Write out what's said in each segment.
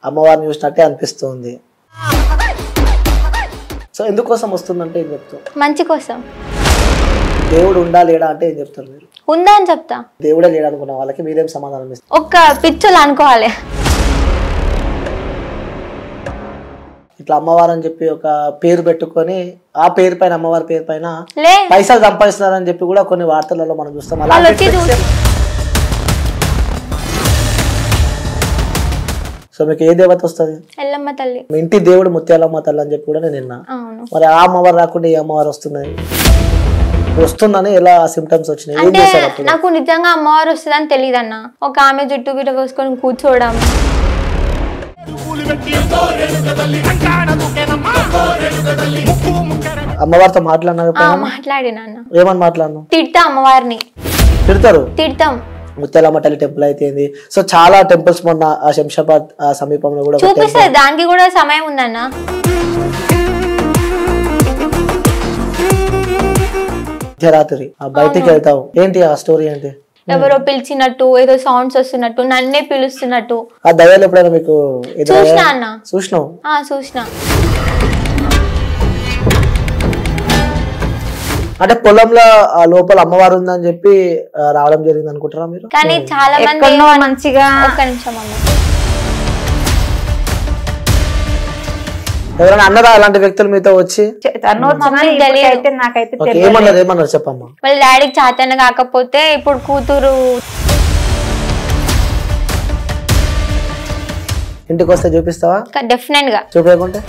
అమ్మవారిని చూసినట్టే అనిపిస్తుంది. సో ఎందుకోసం వస్తుందంటే ఏం చెప్తావు? మంచి కోసం. దేవుడు ఉండా లేడా అంటే ఏం చెప్తారు మీరు? ఉందా అని చెప్తా. దేవుడే లేడా అనుకున్న వాళ్ళకి మీరేం సమాధానం ఇస్తారు? ఒక్క పిచ్చులు అనుకోవాలి. ఇట్లా అమ్మవారు అని చెప్పి ఒక పేరు పెట్టుకొని ఆ పేరు పైన అమ్మవారి పేరు పైన లే పైసలు సంపాదిస్తున్నారని చెప్పి కూడా కొన్ని వార్తలలో మనం చూస్తాం. సో మీకు ఏ దేవత వస్తుంది? ఎల్లమ్మ తల్లి. మీ ఇంటి దేవుడు ముత్యాలమ్మ తల్లి అని చెప్పి కూడా నేను విన్నా. మరి ఆ అమ్మవారు రాకుండా ఏ అమ్మవారు వస్తుందని ఎలా సిమ్టమ్స్ వచ్చినాయి? ఏం చేశారు అప్పుడు? నాకు నిజంగా అమ్మవారు వస్తుందని తెలియదు అన్న. ఒక ఆమె జుట్టు బిడ్డ పోసుకొని కూర్చోవడం, అమ్మవారితో మాట్లాడినా? మాట్లాడినా. ఏమని మాట్లాడినా? తిడతా అమ్మవారిని. తిడతాం. ముత్యాలమ్మ తల్లి టెంపుల్ అయితే సో చాలా టెంపుల్స్ మొన్న ఆ శంషాబాద్ సమీపంలో కూడా చూపిస్తారు. దానికి కూడా సమయం ఉందన్న. మధ్యరాత్రి బయటికి వెళ్తావు, ఏంటి ఆ స్టోరీ ఏంటి? ఎవరో పిలిచినట్టు, ఏదో సౌండ్స్ వస్తున్నట్టు, నన్నే పిలుస్తున్నట్టు. ఆ దయ్యాలు ఎప్పుడైనా మీకు చూసినా అన్న? చూసినావు? చూసినా. అంటే పొలంలో లోపల అమ్మవారు ఉందని చెప్పి రావడం జరిగింది అనుకుంటారా మీరు? కానీ చాలా మంది మంచిగా. ఒక్క నిమిషం అమ్మ. ఎవరైనా అన్నారా అలాంటి వ్యక్తులు మీతో వచ్చి? ఏమన్నారు చెప్పమ్మా. వాళ్ళ డాడీకి చాతన కాకపోతే ఇప్పుడు కూతురు ఇంటికి వస్తే చూపిస్తావా? డెఫినెట్ గా. చూపించకుంటే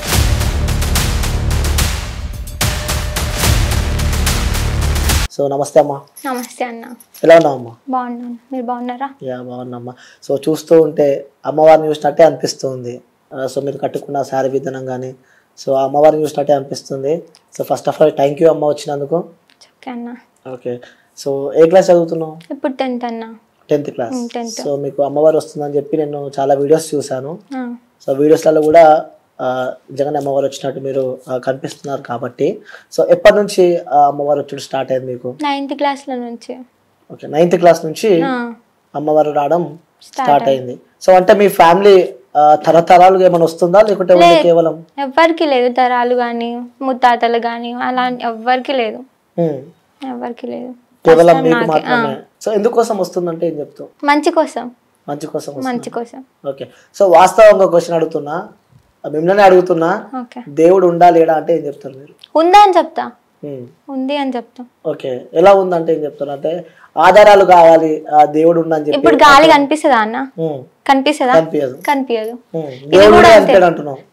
సో నమస్తే అమ్మా. నమస్తే అన్న. ఎలా ఉన్నావు అమ్మా? బాగున్నాను, మీరు బాగున్నారా? బాగున్నామ్మా. సో చూస్తూ ఉంటే అమ్మవారిని చూసినట్టే అనిపిస్తుంది. సో మీరు కట్టుకున్న శారీ విధానం కానీ సో అమ్మవారిని చూసినట్టే అనిపిస్తుంది. So first of all thank you అమ్మ వచ్చినందుకు. ఓకే. సో ఏ క్లాస్ చదువుతున్నావు? ఇప్పుడు 10th అన్న. 10th class. సో మీకు అమ్మవారు వస్తుందని చెప్పి నేను చాలా వీడియోస్ చూసాను. సో వీడియోస్లలో కూడా జగన్ అమ్మవారు వచ్చినట్టు మీరు కనిపిస్తున్నారు కాబట్టి సో ఎప్పటి నుంచి అమ్మవారు వచ్చి స్టార్ట్ అయింది మీకు? 9th క్లాస్ లో నుంచి. ఓకే, 9th క్లాస్ నుంచి అమ్మవారు రావడం స్టార్ట్ అయింది. సో అంటే మీ ఫ్యామిలీ తరతరాలుగా ఏమైనా వస్తుందా లేకుంటే కేవలం? ఎవరికి లేదు తరాలు గాని ముత్తాతలు గాని అలా ఎవరికి లేదు. కేవలం మీకు మాత్రమే. సో ఎందుకోసం వస్తుందంటే ఏం చెప్తావు? మంచి కోసం. మంచి కోసం. ఓకే. సో వాస్తవంగా క్వశ్చన్ అడుగుతున్నా, మిమ్మల్ని అడుగుతున్నా, దేవుడు ఉండా లేడా అంటే ఏం చెప్తారు మీరు? ఉందా అని చెప్తా. ఉంది అని చెప్తా. ఓకే, ఎలా ఉందంటే ఏం చెప్తారు? అంటే ఆధారాలు కావాలి, దేవుడు ఉండని చెప్పి. ఇప్పుడు గాలి కనిపిస్తుందా అన్న? కనిపిస్తుందా? కనిపించదు.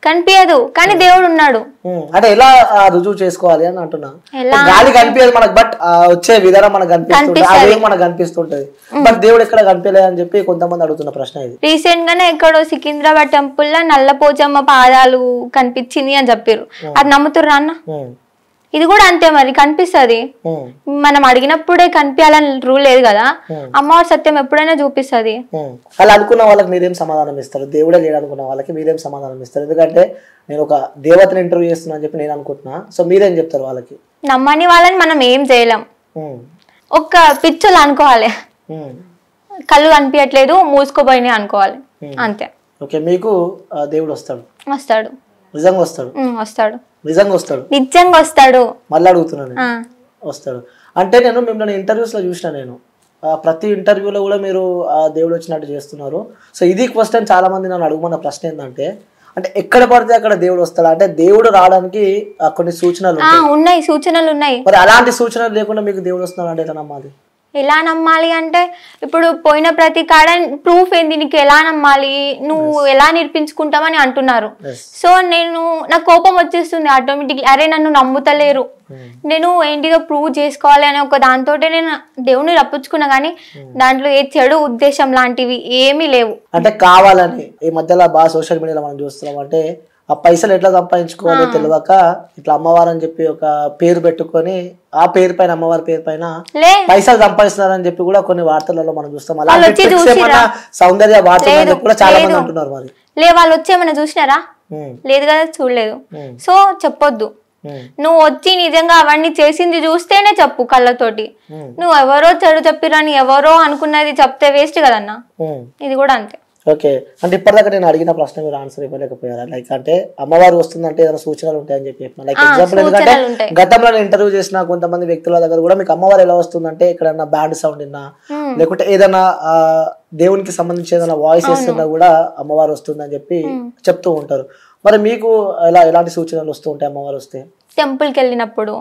కనిపించదు కానీ దేవుడు ఉన్నాడు. అంటే ఎలా రుజువు చేసుకోవాలి అని అంటున్నా. గాలి కనిపించదు మనకు, బట్ వచ్చే విధానం మనకు కనిపిస్తుంది, మనకు కనిపిస్తుంటది. బట్ దేవుడు ఎక్కడ కనిపించలేదు అని చెప్పి కొంతమంది అడుగుతున్న ప్రశ్న ఇది. రీసెంట్ గానే ఎక్కడో సికింద్రాబాద్ టెంపుల్ లో నల్లపోచమ్మ పాదాలు కనిపించింది అని చెప్పారు. అది నమ్ముతుర్రా అన్న? ఇది కూడా అంతే, మరి కనిపిస్తుంది. మనం అడిగినప్పుడే కనిపించాలని రూల్ లేదు కదా. అమ్మవారి సత్యం ఎప్పుడైనా చూపిస్తుంది. అలా అనుకున్న వాళ్ళకి మీరేం సమాధానం ఇస్తారు? దేవుడే లేడు అనుకున్న వాళ్ళకి మీరేం సమాధానం ఇస్తారు? ఎందుకంటే నేను ఒక దేవతను ఇంటర్వ్యూ చేస్తున్నా అని చెప్పి నేను అనుకుంటున్నా. సో మీరేం చెప్తారు వాళ్ళకి? నమ్మని వాళ్ళని మనం ఏం చేయలేం. ఒక్క పిచ్చులు అనుకోవాలి, కళ్ళు కనిపించట్లేదు మూసుకోపోయినాయి అనుకోవాలి, అంతే. ఓకే, మీకు దేవుడు వస్తాడు? వస్తాడు. నిజంగా వస్తాడు? వస్తాడు. నిజంగా వస్తాడు? నిజంగా వస్తాడు. మళ్ళీ అడుగుతున్నాను, వస్తాడు అంటే నేను మిమ్మల్ని ఇంటర్వ్యూస్ లో చూసిన, నేను ప్రతి ఇంటర్వ్యూలో కూడా మీరు దేవుడు వచ్చినట్టు చేస్తున్నారు. సో ఇది క్వశ్చన్ చాలా మంది నన్ను అడుగుమన్న ప్రశ్న ఏంటంటే, అంటే ఎక్కడ పడితే అక్కడ దేవుడు వస్తాడా? అంటే దేవుడు రావడానికి కొన్ని సూచనలు ఉన్నాయి, సూచనలు ఉన్నాయి. మరి అలాంటి సూచనలు లేకుండా మీకు దేవుడు వస్తున్నాడు అంటే ఎట్లా నమ్మాలి? ఎలా నమ్మాలి అంటే ఇప్పుడు పోయిన ప్రతి కాడ ప్రూఫ్ ఏంది, నీకు ఎలా నమ్మాలి, నువ్వు ఎలా నిరూపించుకుంటామని అంటున్నారు. సో నాకు కోపం వచ్చేస్తుంది ఆటోమేటిక్లీ. అరే నన్ను నమ్ముతలేరు, నేను ఏంటిదో ప్రూవ్ చేసుకోవాలి అనే ఒక దాంతో నేను దేవుని రప్పించుకున్నా, కానీ దాంట్లో ఏ చెడు ఉద్దేశం లాంటివి ఏమీ లేవు. అంటే కావాలని ఈ మధ్యలో బాగా సోషల్ మీడియాలో మనం చూస్తున్నాం, అంటే ఆ పైసలు ఎట్లా సంపాదించుకోవాలో తెలియక ఇట్లా అమ్మవారు అని చెప్పి ఒక పేరు పెట్టుకొని ఆ పేరు పైన అమ్మవారి పేరు పైన పైసలు సంపాదిస్తున్నారని చెప్పి కూడా కొన్ని వార్తలలో మనం చూస్తాం. అలాంటి సౌందర్య వార్తలు కూడా చాలా మంది అంటున్నారు. మరి వాళ్ళు వచ్చి ఏమైనా చూసినారా? లేదు కదా, చూడలేదు. సో చెప్పొద్దు. నువ్వు వచ్చి నిజంగా అవన్నీ చేసింది చూస్తేనే చెప్పు కళ్ళతోటి. నువ్వు ఎవరో చెడు చెప్పిరని ఎవరో అనుకున్నది చెప్తే వేస్ట్ కదన్నా. ఇది కూడా అంతే. ఓకే, అంటే ఇప్పటిదాకా నేను అడిగిన ప్రశ్న మీరు ఆన్సర్ ఇవ్వలేకపోయారా? లైక్ అంటే అమ్మవారు వస్తుందంటే ఏదైనా సూచనలు ఉంటాయని చెప్పి చెప్పిన. లైక్ ఎగ్జాంపుల్ ఎందుకంటే గతంలో నేను ఇంటర్వ్యూ చేసిన కొంతమంది వ్యక్తుల దగ్గర కూడా మీకు అమ్మవారు ఎలా వస్తుందంటే ఎక్కడన్నా బ్యాండ్ సౌండ్ విన్నా లేకుంటే ఏదైనా దేవునికి సంబంధించి ఏదైనా వాయిస్ ఇస్తున్నా కూడా అమ్మవారు వస్తుందని చెప్పి చెప్తూ ఉంటారు. మరి మీకు ఎలాంటి సూచనలు వస్తూ ఉంటాయి అమ్మవారు వస్తే? టెంపుల్కి వెళ్ళినప్పుడు,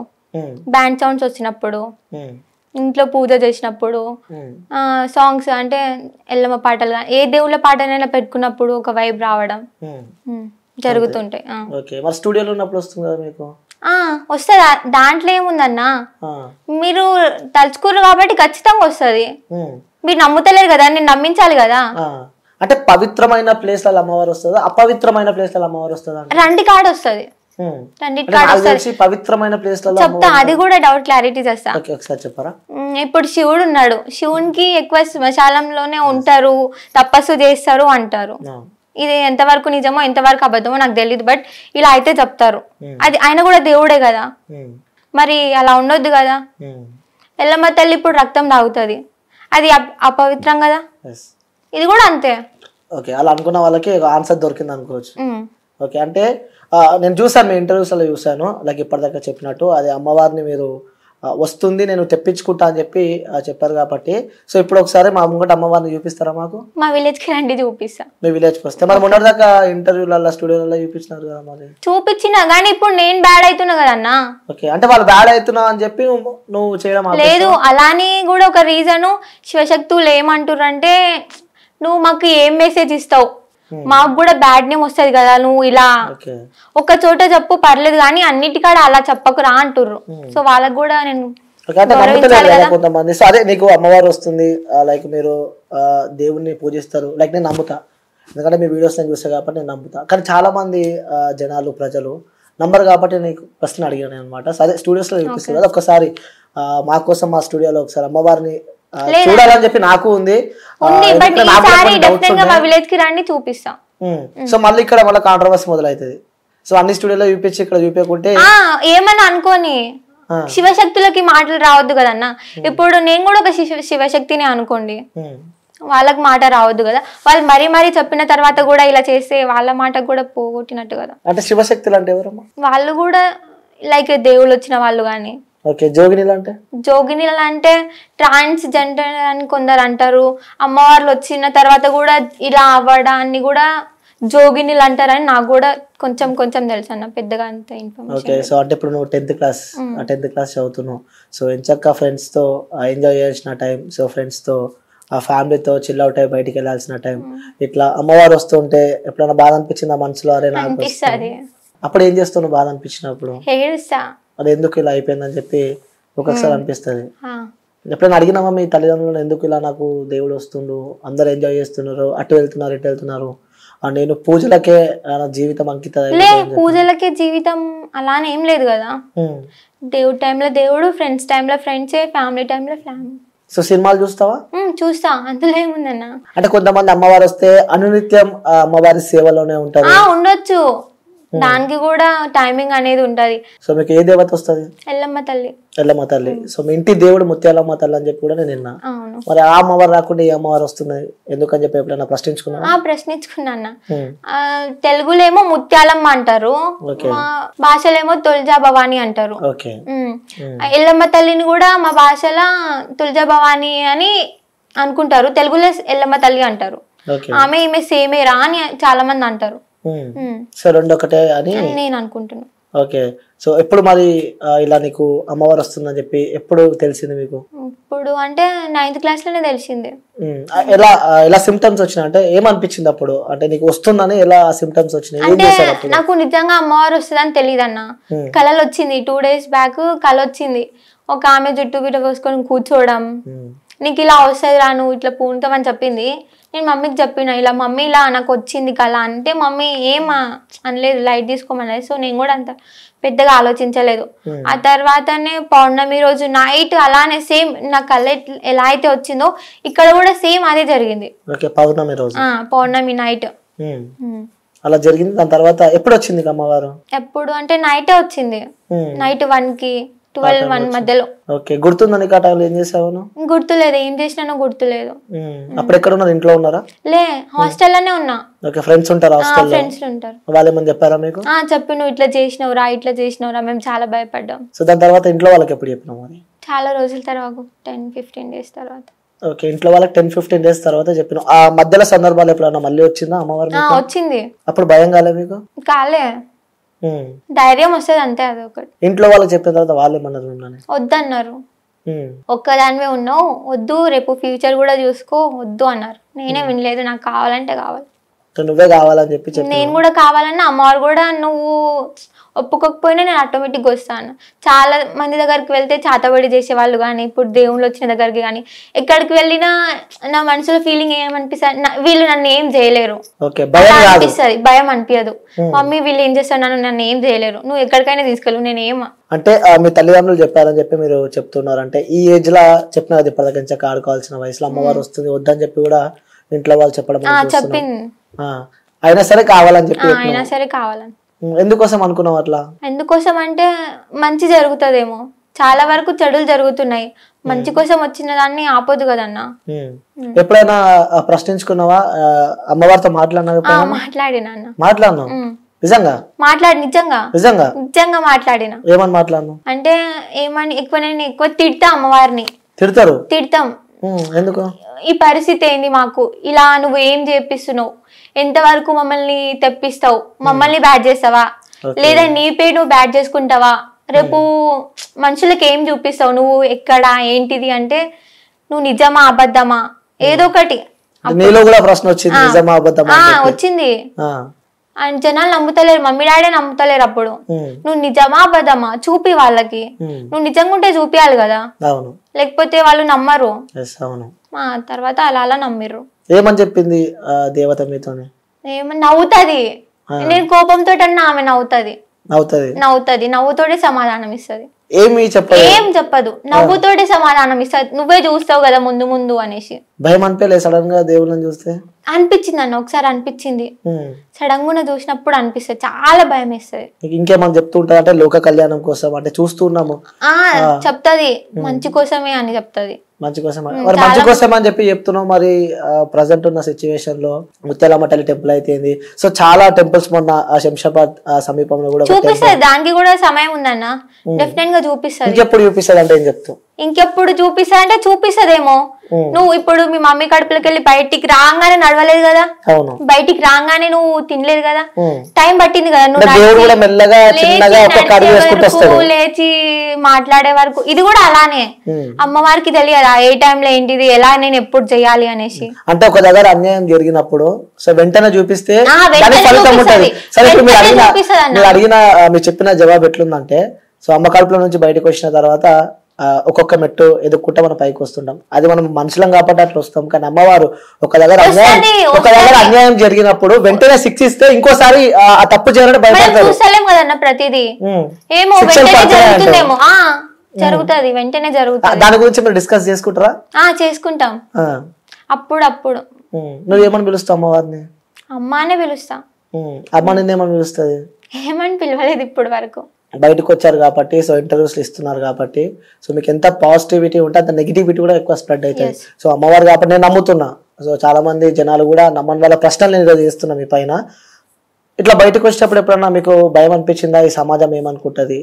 బ్యాండ్ సౌండ్స్ వచ్చినప్పుడు, ఇంట్లో పూజ చేసినప్పుడు, సాంగ్స్ అంటే ఎల్లమ్మ పాటలు ఏ దేవుళ్ళ పాటనైనా పెట్టుకున్నప్పుడు ఒక వైబ్ రావడం జరుగుతుంటాయి. మరి స్టూడియోలో ఉన్నప్పుడు వస్తుంది కదా మీకు? వస్తుంది, దాంట్లో ఏముందన్నా మీరు తలుచుకోరు కాబట్టి ఖచ్చితంగా వస్తుంది. మీరు నమ్ముతలేరు కదా, నేను నమ్మించాలి కదా. అంటే పవిత్రమైన ప్లేస్లలో అమ్మవారు వస్తుందా, అపవిత్రమైన ప్లేస్లలో అమ్మవారు వస్తుందా? రండి కార్డ్ వస్తుంది, పవిత్రమైన ప్లేస్ చెప్తా, అది కూడా డౌట్ క్లారిటీ చేస్తా. చెప్పరా? ఇప్పుడు శివుడు ఉన్నాడు, శివునికి ఎక్కువ శ్మశానంలోనే ఉంటారు, తపస్సు చేస్తారు అంటారు. ఇది ఎంతవరకు నిజమో ఎంతవరకు అబద్ధమో నాకు తెలియదు, బట్ ఇలా అయితే చెప్తారు. అది ఆయన కూడా దేవుడే కదా, మరి అలా ఉండొద్దు కదా. ఎల్లమ్మ తల్లి ఇప్పుడు రక్తం తాగుతుంది, అది అపవిత్రం కదా, ఇది కూడా అంతే. ఓకే, అలా అనుకున్న వాళ్ళకి ఆన్సర్ దొరికింది అనుకోవచ్చు. ఓకే, అంటే నేను చూసాను, మీ ఇంటర్వ్యూస్లో చూసాను, లైక్ ఇప్పటిదాకా చెప్పినట్టు అది అమ్మవారిని మీరు వస్తుంది నేను తెప్పించుకుంటా అని చెప్పి చెప్పారు కాబట్టి. సో ఇప్పుడు ఒకసారి మా ముంగట అమ్మవారిని చూపిస్తారా మాకు? మా విలేజ్కి రండి, చూపిస్తా. మీ విలేజ్కి వస్తే మరి మొన్నటిదాకా ఇంటర్వ్యూలలో స్టూడియోలలో చూపించినారు కదా, మరి చూపించినా కానీ ఇప్పుడు నేను బ్యాడ్ అవుతున్నా కదా అన్న. ఓకే, అంటే వాళ్ళు బ్యాడ్ అవుతున్నా అని చెప్పి నువ్వు చేయడం లేదు. అలానే కూడా ఒక రీజను, శివశక్తులు ఏమంటారు అంటే, నువ్వు మాకు ఏం మెసేజ్ ఇస్తావు, మాకు కూడా బ్యాడ్ నేమ్ వస్తుంది కదా, నువ్వు ఇలా ఒక చోట చెప్పు పర్లేదు కానీ అన్నిటికాడ అలా చెప్పకురా అంటుర్రు. సో వాళ్ళకి కూడా నేను కొంతమంది. సో అదే నీకు అమ్మవారు వస్తుంది, లైక్ మీరు దేవుణ్ణి పూజిస్తారు, లైక్ నేను నమ్ముతా, ఎందుకంటే మీ వీడియోస్ నేను చూస్తా కాబట్టి నేను నమ్ముతా. కానీ చాలా మంది జనాలు ప్రజలు నంబర్ కాబట్టి నీకు ప్రశ్న అడిగాను అనమాట. అదే స్టూడియోస్ లో చూపిస్తుంది కదా, ఒక్కసారి మా కోసం మా స్టూడియోలో ఒకసారి అమ్మవారిని చూడాలని చెప్పి నాకు ఉంది. చూపిస్తా. సో మళ్ళీ ఇక్కడ మళ్ళీ కాంట్రవర్సీ మొదలవుతుంది. సో అన్ని స్టూడియోలో చూపించి ఇక్కడ చూపించకుంటే ఏమన్నా అనుకోని శివశక్తులకి మాటలు రావద్దు కదన్నా. ఇప్పుడు నేను కూడా ఒక శివశక్తిని అనుకోండి, వాళ్ళకి మాట రావద్దు కదా. వాళ్ళు మరీ మరీ చెప్పిన తర్వాత కూడా ఇలా చేస్తే వాళ్ళ మాట కూడా పోగొట్టినట్టు కదా. అంటే శివశక్తులు అంటే ఎవరమ్మా? వాళ్ళు కూడా లైక్ దేవుళ్ళు వచ్చిన వాళ్ళు కానీ. ఓకే, జోగినీలు అంటే? జోగినీలు అంటే ట్రాన్స్జెండర్ అని కొందరు అంటారు. అమ్మవార్లు వచ్చిన తర్వాత కూడా ఇలా అవ్వడాన్ని కూడా జోగినీలు అంటారని నాకు కూడా కొంచెం కొంచెం తెలుసు అన్న, పెద్దగా అంత ఇన్ఫర్మేషన్. ఓకే, సో అంటే ఇప్పుడు నువ్వు 10th క్లాస్ చదువుతున్నావు. సో ఎంచక్క ఫ్రెండ్స్ తో ఎంజాయ్ చేయాల్సిన టైం, సో ఫ్రెండ్స్ తో ఆ ఫ్యామిలీతో చిల్ అవుట్ అయ్యి బయటికి వెళ్ళాల్సిన టైం, ఇట్లా అమ్మవారు వస్తుంటే ఎప్పుడైనా బాధ అనిపించిందా మనసులో? అరే నాకు అప్పుడు ఏం చేస్తావు నువ్వు బాధ అనిపించినప్పుడు? అది ఎందుకు ఇలా అయిపోయిందని చెప్పి ఒక్కొక్కసారి అనిపిస్తుంది. ఎప్పుడైనా అడిగినామా మీ తల్లిదండ్రులను, ఎందుకు ఇలా నాకు దేవుడు వస్తుండు, అందరు ఎంజాయ్ చేస్తున్నారు, అటు వెళ్తున్నారు ఇటు వెళ్తున్నారు, నేను పూజలకే జీవితం అంకితం? పూజలకే జీవితం అలానే ఏం లేదు కదా. దేవుడు టైంలో దేవుడు, ఫ్రెండ్స్ టైంలో ఫ్రెండ్సే, ఫ్యామిలీ టైంలో ఫ్యామిలీ. సో సినిమాలు చూస్తావా? చూస్తా, అందులో ఏముందన్న. అంటే కొంతమంది అమ్మవారు వస్తే అనునిత్యం అమ్మవారి సేవలోనే ఉంటారు. ఉండొచ్చు, దానికి కూడా టైమింగ్ అనేది ఉంటది. సో మీకు ఏ దేవత వస్తుంది? ఎల్లమ్మ తల్లి. ఎల్లమ్మ తల్లి. సో మీ ఇంటి దేవుడు ముత్యాలమ్మ తల్లి అని చెప్పి కూడా నేను విన్నా. మరి ఆ అమ్మవారు రాకుండా ఏ అమ్మవారు వస్తుంది ఎందుకని చెప్పి ఎప్పుడైనా ప్రశ్నించుకున్నా? ప్రశ్నించుకున్నా. తెలుగులో ఏమో ముత్యాలమ్మ అంటారు, మా భాషలో ఏమో తుల్జా భవాని అంటారు. ఎల్లమ్మ తల్లిని కూడా మా భాషలో తుల్జా భవాని అని అనుకుంటారు, తెలుగులో ఎల్లమ్మ తల్లి అంటారు. ఆమె ఈమె సేమేరా అని చాలా మంది అంటారు. సో రెండు ఒకటే అని నేను అనుకుంటున్నా. ఓకే, సో ఎప్పుడు మరి ఇలా నీకు అమ్మవారు వస్తుందని చెప్పి ఎప్పుడు తెలిసింది మీకు? ఇప్పుడు అంటే 9th క్లాస్ లోనే తెలిసింది. ఎలా సిమ్టమ్స్ వచ్చినాయి అంటే ఏమనిపించింది అప్పుడు? అంటే నీకు వస్తుందని ఎలా సిమ్టమ్స్ వచ్చినాయి? అంటే నాకు నిజంగా అమ్మవారు వస్తుందని తెలియదు అన్న. కళలు వచ్చింది, 2 days బ్యాక్ కళ వచ్చింది. ఒక ఆమె జుట్టు బిడ్డ పోసుకొని కూర్చోవడం, నీకు ఇలా వస్తుంది రా నువ్వు ఇట్లా పూనుతావని చెప్పింది. నేను మమ్మీకి చెప్పిన, ఇలా మమ్మీ ఇలా నాకు వచ్చింది కళ అంటే, మమ్మీ ఏం అనలేదు, లైట్ తీసుకోమనేది. సో నేను కూడా అంత పెద్దగా ఆలోచించలేదు. ఆ తర్వాతనే పౌర్ణమి రోజు నైట్ అలానే సేమ్ నా కళ ఎలా అయితే వచ్చిందో ఇక్కడ కూడా సేమ్ అదే జరిగింది. పౌర్ణమి రోజు, పౌర్ణమి నైట్ అలా జరిగింది. దాని తర్వాత ఎప్పుడు వచ్చింది అమ్మవారు? ఎప్పుడు అంటే నైటే వచ్చింది, నైట్ 1కి 12-1 మధ్యలో. ఓకే, గుర్తుందా నీకు? ఆ టైంలో ఏం చేసావు? గుర్తులేదు, ఏం చేసినానో గుర్తులేదు. అప్పుడు ఎక్కడ ఉన్నారు? ఇంట్లో ఉన్నారా? లే, హాస్టల్లోనే ఉన్నా. ఓకే, ఫ్రెండ్స్ ఉంటారు హాస్టల్లో? ఫ్రెండ్స్ ఉంటారు. వాళ్ళు ఏమని చెప్పారా మీకు? చెప్పి నువ్వు ఇట్లా చేసినవురా మేము చాలా భయపడ్డాం. సో దాని తర్వాత ఇంట్లో వాళ్ళకి ఎప్పుడు చెప్పినావు? మరి చాలా రోజుల తర్వాత, 10-15 డేస్ తర్వాత. ఓకే, ఇంట్లో వాళ్ళకి 10-15 డేస్ తర్వాత చెప్పినావు. ఆ మధ్యలో సందర్భాలు ఎప్పుడన్నా మళ్ళీ వచ్చిందా అమ్మవారు? వచ్చింది. అప్పుడు భయం కాలే మీకు? కాలే, ధైర్యం వస్తుంది అంతే. అదొకటి. ఇంట్లో వాళ్ళకి చెప్పిన తర్వాత వాళ్ళు ఏమన్నారు? వద్దన్నారు. ఒక్కదానివే ఉన్నావు, వద్దు, రేపు ఫ్యూచర్ కూడా చూసుకో, వద్దు అన్నారు. నేనే వినలేదు, నాకు కావాలంటే కావాలి, నువ్వే కావాలని చెప్పి నేను కూడా కావాలన్నా. అమ్మవారు కూడా నువ్వు ఒప్పుకోకపోయినా నేను ఆటోమేటిక్గా వస్తాను. చాలా మంది దగ్గరికి వెళ్తే చాతబడి చేసేవాళ్ళు, కానీ ఇప్పుడు దేవుళ్ళు వచ్చిన దగ్గరికి కానీ ఎక్కడికి వెళ్ళినా నా మనసులో ఫీలింగ్ ఏమనిపిస్తుంది, వీళ్ళు నన్ను ఏం చేయలేరు అనిపిస్తుంది. భయం అనిపించదు. మమ్మీ వీళ్ళు ఏం చేస్తారు, నన్ను ఏం చేయలేరు, నువ్వు ఎక్కడికైనా తీసుకెళ్ళు, నేను ఏం. అంటే మీ తల్లిదండ్రులు చెప్పారని చెప్పి మీరు చెప్తున్నారు. అంటే ఈ ఏజ్ లా చెప్పిన కదా, ఇప్పటి దగ్గర నుంచి ఆడుకోవాల్సిన వయసులో అమ్మవారు వస్తుంది వద్దని చెప్పి కూడా ఇంట్లో వాళ్ళు చెప్పడం చెప్పింది. అయినా సరే కావాలని చెప్పి, అయినా సరే కావాలని. ఎందుకోసం అనుకున్నావు అట్లా? ఎందుకోసం అంటే మంచి జరుగుతుందేమో. చాలా వరకు చెడులు జరుగుతున్నాయి, మంచి కోసం వచ్చిన దాన్ని ఆపొద్దు కదన్నా. ఎప్పుడైనా ప్రశ్నించుకున్నావా? అమ్మవారితో మాట్లాడినా? మాట్లాడినా నిజంగా? నిజంగా మాట్లాడినా. ఏమని మాట్లాడినా? అంటే ఏమని నేను ఎక్కువ తిడతా అమ్మవారిని. తిడతాం. ఎందుకు? ఈ పరిస్థితి ఏంది మాకు, ఇలా నువ్వు ఏం చేపిస్తున్నావు, ఎంతవరకు మమ్మల్ని తెప్పిస్తావు, మమ్మల్ని బ్యాడ్ చేస్తావా, లేదా నీ పేరు నువ్వు బ్యాడ్ చేసుకుంటావా, రేపు మనుషులకు ఏం చూపిస్తావు, నువ్వు ఎక్కడ ఏంటిది అంటే నువ్వు నిజమా అబద్ధమా ఏదో ఒకటి. వచ్చింది. అండ్ జనాలు నమ్ముతలేరు, మమ్మీ డాడీ నమ్ముతలేరు. అప్పుడు నువ్వు నిజమా అబద్ధమా చూపి వాళ్ళకి, నువ్వు నిజంగా ఉంటే చూపియాలి కదా, లేకపోతే వాళ్ళు నమ్మరు. తర్వాత అలా నమ్మిర్రు. ఏమని చెప్పింది దేవత మీతో? ఏమని నవ్వుతుంది. నేను కోపంతో అన్నా ఆమె నవ్వుతుంది, నవ్వుతోటే సమాధానం ఇస్తుంది. ఏం చెప్పదు, నవ్వుతోటే సమాధానం ఇస్తుంది. నువ్వే చూస్తావు కదా ముందు ముందు అనేసి. భయం అనిపించలేదు సడన్ గా దేవుళ్ళని చూస్తే? అనిపించింది అన్న, ఒకసారి అనిపించింది. సడన్ గా చూసినప్పుడు అనిపిస్తుంది, చాలా భయం వేస్తుంది. ఇంకేమని చెప్తుంటా అంటే లోక కళ్యాణం కోసం అంటే చూస్తున్నాము చెప్తది, మంచి కోసమే అని చెప్తది. మంచి కోసం మరి మంచి కోసం అని చెప్పి చెప్తున్నావు. మరి ప్రజెంట్ ఉన్న సిచ్యువేషన్ లో ముత్యాలమ్మ తల్లి టెంపుల్ అయితే, సో చాలా టెంపుల్స్ మొన్న శంషాబాద్ సమీపంలో కూడా చూపిస్తుంది. దానికి కూడా సమయం ఉందన్న, డెఫినెట్ గా చూపిస్తుంది. ఇంకెప్పుడు చూపిస్తుంది అంటే ఏం చెప్తావు? ఇంకెప్పుడు చూపిస్తా అంటే చూపిస్తదేమో. నువ్వు ఇప్పుడు మీ మమ్మీ కడుపులోకి వెళ్ళి బయటికి రాగానే నడవలేదు కదా, బయటికి రాగానే నువ్వు తినలేదు కదా, టైం పట్టింది కదా, నువ్వు లేచి మాట్లాడే వరకు. ఇది కూడా అలానే అమ్మవారికి తెలియదా ఏ టైంలో ఏంటిది, ఎలా నేను ఎప్పుడు చెయ్యాలి అనేసి. అంటే ఒక దగ్గర అన్యాయం జరిగినప్పుడు సో వెంటనే చూపిస్తే అడిగిన మీరు చెప్పిన జవాబు ఎట్లుందంటే, సో అమ్మ కడుపులో నుంచి బయటకు వచ్చిన తర్వాత ఒక్కొక్క మెట్టు ఎదుక్కుంటా మనం పైకి వస్తుంటాం. అది మనం మనుషులం కాబట్టి అట్లా వస్తాం. కానీ అమ్మవారు ఒక దగ్గర అన్యాయం జరిగినప్పుడు వెంటనే శిక్షిస్తే ఇంకోసారి ఆ తప్పు చేయాలని భయపడతారు. దాని గురించి మీరు డిస్కస్ చేసుకుంటారా? చేసుకుంటాం అప్పుడు. నువ్వేమని పిలుస్తావు అమ్మవారిని? అమ్మానే పిలుస్తా. అమ్మ నిన్నేమని పిలుస్తుంది? ఏమని పిలవలేదు ఇప్పటి వరకు. బయటకు వచ్చారు కాబట్టి, సో ఇంటర్వ్యూస్ ఇస్తున్నారు కాబట్టి, సో మీకు ఎంత పాజిటివిటీ ఉంటే అంత నెగిటివిటీ కూడా ఎక్కువ స్ప్రెడ్ అవుతుంది. సో అమ్మవారు కాబట్టి నేను నమ్ముతున్నా. సో చాలా మంది జనాలు కూడా నమ్మని వాళ్ళ ప్రశ్నలు నేను చేస్తున్నా మీ పైన. ఇట్లా బయటకు వచ్చేటప్పుడు ఎప్పుడన్నా మీకు భయం అనిపించిందా? ఈ సమాజం ఏమనుకుంటది?